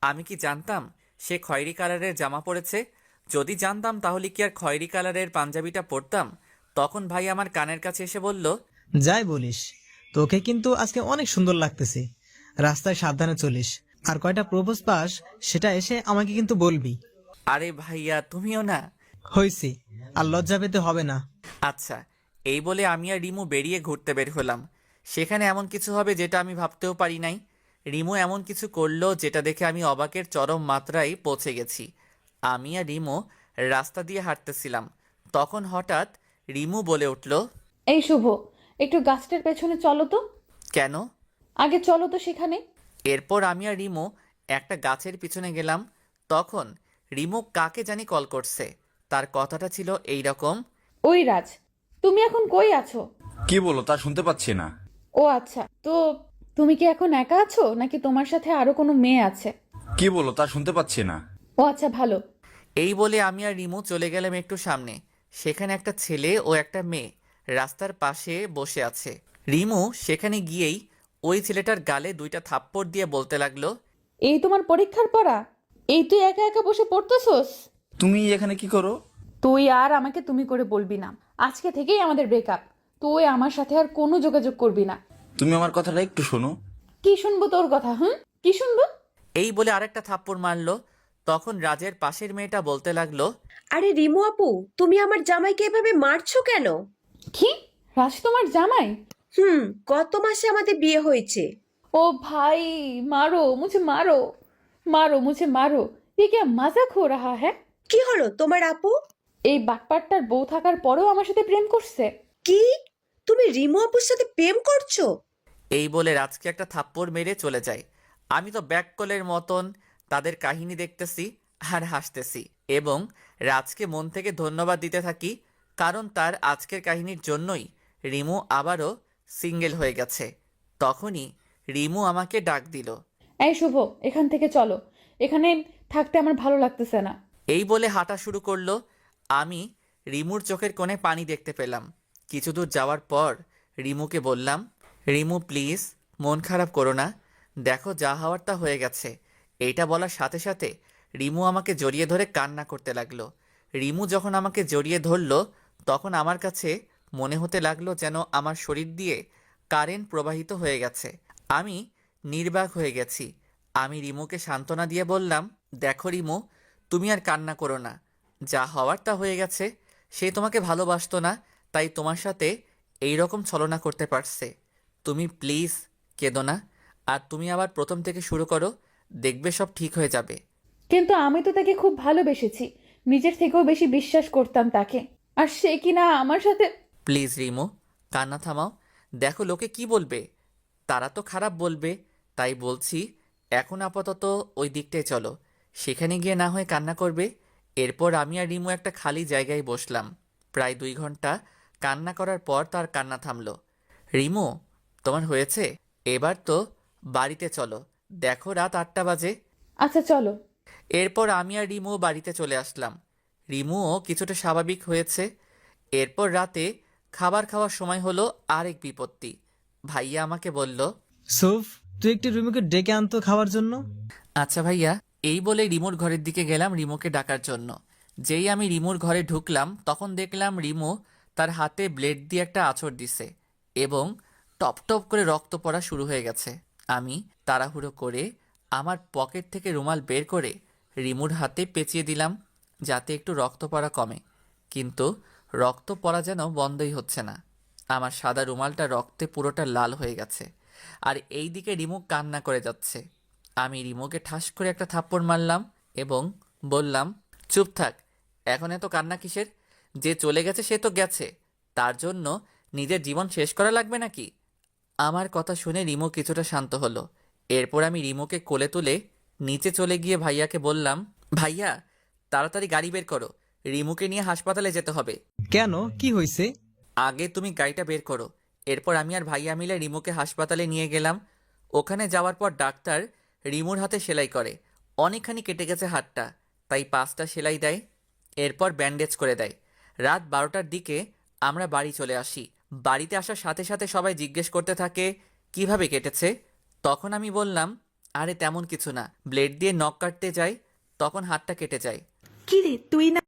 আমি কি জানতাম সে খয়েরি কালারের জামা পরেছে? যদি জানতাম তাহলে কি আর খয়েরি কালারের পাঞ্জাবিটা পরতাম? তখন ভাই আমার কানের কাছে এসে বলল, যাই বলিস, তোকে কিন্তু আজকে অনেক সুন্দর লাগতেছে। রাস্তায় সাবধানে চলিস, আর কয়টা প্রপোজ পাস সেটা এসে আমাকে কিন্তু বলবি। আরে ভাইয়া তুমিও না। হইছে, আর লজ্জা পেতে হবে না। আচ্ছা, এই বলে আমি আর রিমু বেরিয়ে ঘুরতে বের হলাম। সেখানে এমন কিছু হবে যেটা আমি ভাবতেও পারি নাই। রিমু এমন কিছু করলো যেটা দেখে আমি অবাকের চরম মাত্রায় পৌঁছে গেছি। আমি আর রিমু রাস্তা দিয়ে হাঁটতেছিলাম, তখন হঠাৎ রিমু বলে উঠল, এই শুভ, একটু গাছটার পেছনে চলো তো। কেন? আগে চলো তো সেখানে। এরপর আমি আর রিমু একটা গাছের পিছনে গেলাম। তখন রিমু কাকে জানি কল করছে। তার কথাটা ছিল এই রকম, ওই রাজ, তুমি এখন কই আছো? কি বলো তা শুনতে পাচ্ছি না। ও আচ্ছা, তো তুমি কি এখন একা আছো নাকি তোমার সাথে আরো কোনো মেয়ে আছে? কি বলো তা শুনতে পাচ্ছি না। ও আচ্ছা, ভালো। এই বলে আমি আর রিমু চলে গেলাম একটু সামনে। সেখানে একটা ছেলে ও একটা মেয়ে রাস্তার পাশে বসে আছে। রিমু সেখানে গিয়েই ওই ছেলেটার গালে 2টা থাপ্পড় দিয়ে বলতে লাগলো, এই তোমার পরীক্ষার পড়া? এই তুই একা একা বসে পড়তেছস? তুমি এখানে কি করো? তুই আর আমাকে তুমি করে বলবি না। আজকে থেকেই আমাদের ব্রেকআপ। তুই আমার সাথে আর কোনো যোগাযোগ করবি না। তুমি আমার কথাটা একটু শোনো। কি শুনবো তোর কথা? কি শুনবো? এই বলে আরেকটা থাপ্পড় মারলো। তখন রাজের পাশের মেয়েটা বলতে লাগলো, আরে রিমু আপু, তুমি আমার জামাইকে এভাবে মারছো কেন? কি? রাজ তোমার জামাই? গত মাসে আমাদের বিয়ে হয়েছে। ओ भाई, मारो मुझे, मारो मारो मुझे, मारो। ये क्या मजाक हो रहा है? কি হলো তোমার আপু? এই বাটপারটার বউ থাকার পরেও আমার সাথে প্রেম করছে। কি? তুমি রিমু আপুর সাথে প্রেম করছো? এই বলে রাজকে একটা থাপ্পড় মেরে চলে যায়। আমি তো ব্যাককলের মতন তাদের কাহিনী দেখতেছি আর হাসতেছি, এবং রাজকে মন থেকে ধন্যবাদ দিতে থাকি, কারণ তার আজকের কাহিনীর জন্যই রিমু আবারও সিঙ্গেল হয়ে গেছে। তখনই রিমু আমাকে ডাক দিল, এই শুভ, এখান থেকে চলো, এখানে থাকতে আমার ভালো লাগতেছে না। এই বলে হাঁটা শুরু করলো। আমি রিমুর চোখের কোণে পানি দেখতে পেলাম। কিছু দূর যাওয়ার পর রিমুকে বললাম, রিমু প্লিজ মন খারাপ করো না, দেখো যা হওয়ার তা হয়ে গেছে। এইটা বলার সাথে সাথে রিমু আমাকে জড়িয়ে ধরে কান্না করতে লাগলো। রিমু যখন আমাকে জড়িয়ে ধরলো তখন আমার কাছে মনে হতে লাগলো যেন আমার শরীর দিয়ে কারেন্ট প্রবাহিত হয়ে গেছে। আমি নির্বাক হয়ে গেছি। আমি রিমুকে সান্ত্বনা দিয়ে বললাম, দেখো রিমু, তুমি আর কান্না করো না, যা হওয়ার তা হয়ে গেছে। সে তোমাকে ভালোবাসতো না, তাই তোমার সাথে এই রকম ছলনা করতে পারছে। তুমি প্লিজ কেঁদো না, আর তুমি আবার প্রথম থেকে শুরু করো, দেখবে সব ঠিক হয়ে যাবে। কিন্তু আমি তো তাকে খুব ভালোবেসেছি, নিজের থেকেও বেশি বিশ্বাস করতাম তাকে, আর সে কিনা আমার সাথে। প্লিজ রিমু, কান্না থামাও। দেখো লোকে কি বলবে, তারা তো খারাপ বলবে, তাই বলছি এখন আপাতত ওই দিকটায় চলো, সেখানে গিয়ে না হয় কান্না করবে। এরপর আমি আর রিমু একটা খালি জায়গায় বসলাম। প্রায় 2 ঘন্টা কান্না করার পর তার কান্না থামলো। রিমু, তোমার হয়েছে, এবার তো বাড়িতে চলো, দেখো রাত 8টা বাজে। আচ্ছা চলো। এরপর আমি আর রিমু বাড়িতে চলে আসলাম। রিমুও কিছুটা স্বাভাবিক হয়েছে। এরপর রাতে খাবার খাওয়ার সময় হলো আরেক বিপত্তি। ভাইয়া আমাকে বলল, সুফ, তুই একটি রিমুকে ডেকে আনতো খাওয়ার জন্য। আচ্ছা ভাইয়া। এই বলে রিমুর ঘরের দিকে গেলাম রিমুকে ডাকার জন্য। যেই আমি রিমুর ঘরে ঢুকলাম তখন দেখলাম রিমু তার হাতে ব্লেড দিয়ে একটা আঁচড় দিছে এবং টপ টপ করে রক্ত পড়া শুরু হয়ে গেছে। আমি তাড়াহুড়ো করে আমার পকেট থেকে রুমাল বের করে রিমুর হাতে পেঁচিয়ে দিলাম যাতে একটু রক্ত পড়া কমে, কিন্তু রক্ত পড়া যেন বন্ধই হচ্ছে না। আমার সাদা রুমালটা রক্তে পুরোটা লাল হয়ে গেছে, আর এই দিকে রিমু কান্না করে যাচ্ছে। আমি রিমুকে ঠাস করে একটা থাপ্পড় মারলাম এবং বললাম, চুপ থাক, এখন এত কান্না কিসের? যে চলে গেছে সে তো গেছে, তার জন্য নিজের জীবন শেষ করা লাগবে নাকি? আমার কথা শুনে রিমু কিছুটা শান্ত হলো। এরপর আমি রিমুকে কোলে তুলে নিচে চলে গিয়ে ভাইয়াকে বললাম, ভাইয়া তাড়াতাড়ি গাড়ি বের করো, রিমুকে নিয়ে হাসপাতালে যেতে হবে। কেন, কি হয়েছে? আগে তুমি গাড়িটা বের করো। এরপর আমি আর ভাইয়া মিলে রিমুকে হাসপাতালে নিয়ে গেলাম। ওখানে যাওয়ার পর ডাক্তার রিমুর হাতে সেলাই করে। অনেকখানি কেটে গেছে হাতটা। তাই 5টা সেলাই দেয়, এরপর ব্যান্ডেজ করে দেয়। রাত 12টার দিকে আমরা বাড়ি চলে আসি। বাড়িতে আসার সাথে সাথে সবাই জিজ্ঞেস করতে থাকে কিভাবে কেটেছে। তখন আমি বললাম, আরে তেমন কিছু না, ব্লেড দিয়ে নখ কাটতে যাই, তখন হাতটা কেটে যায়। কিরে তুই না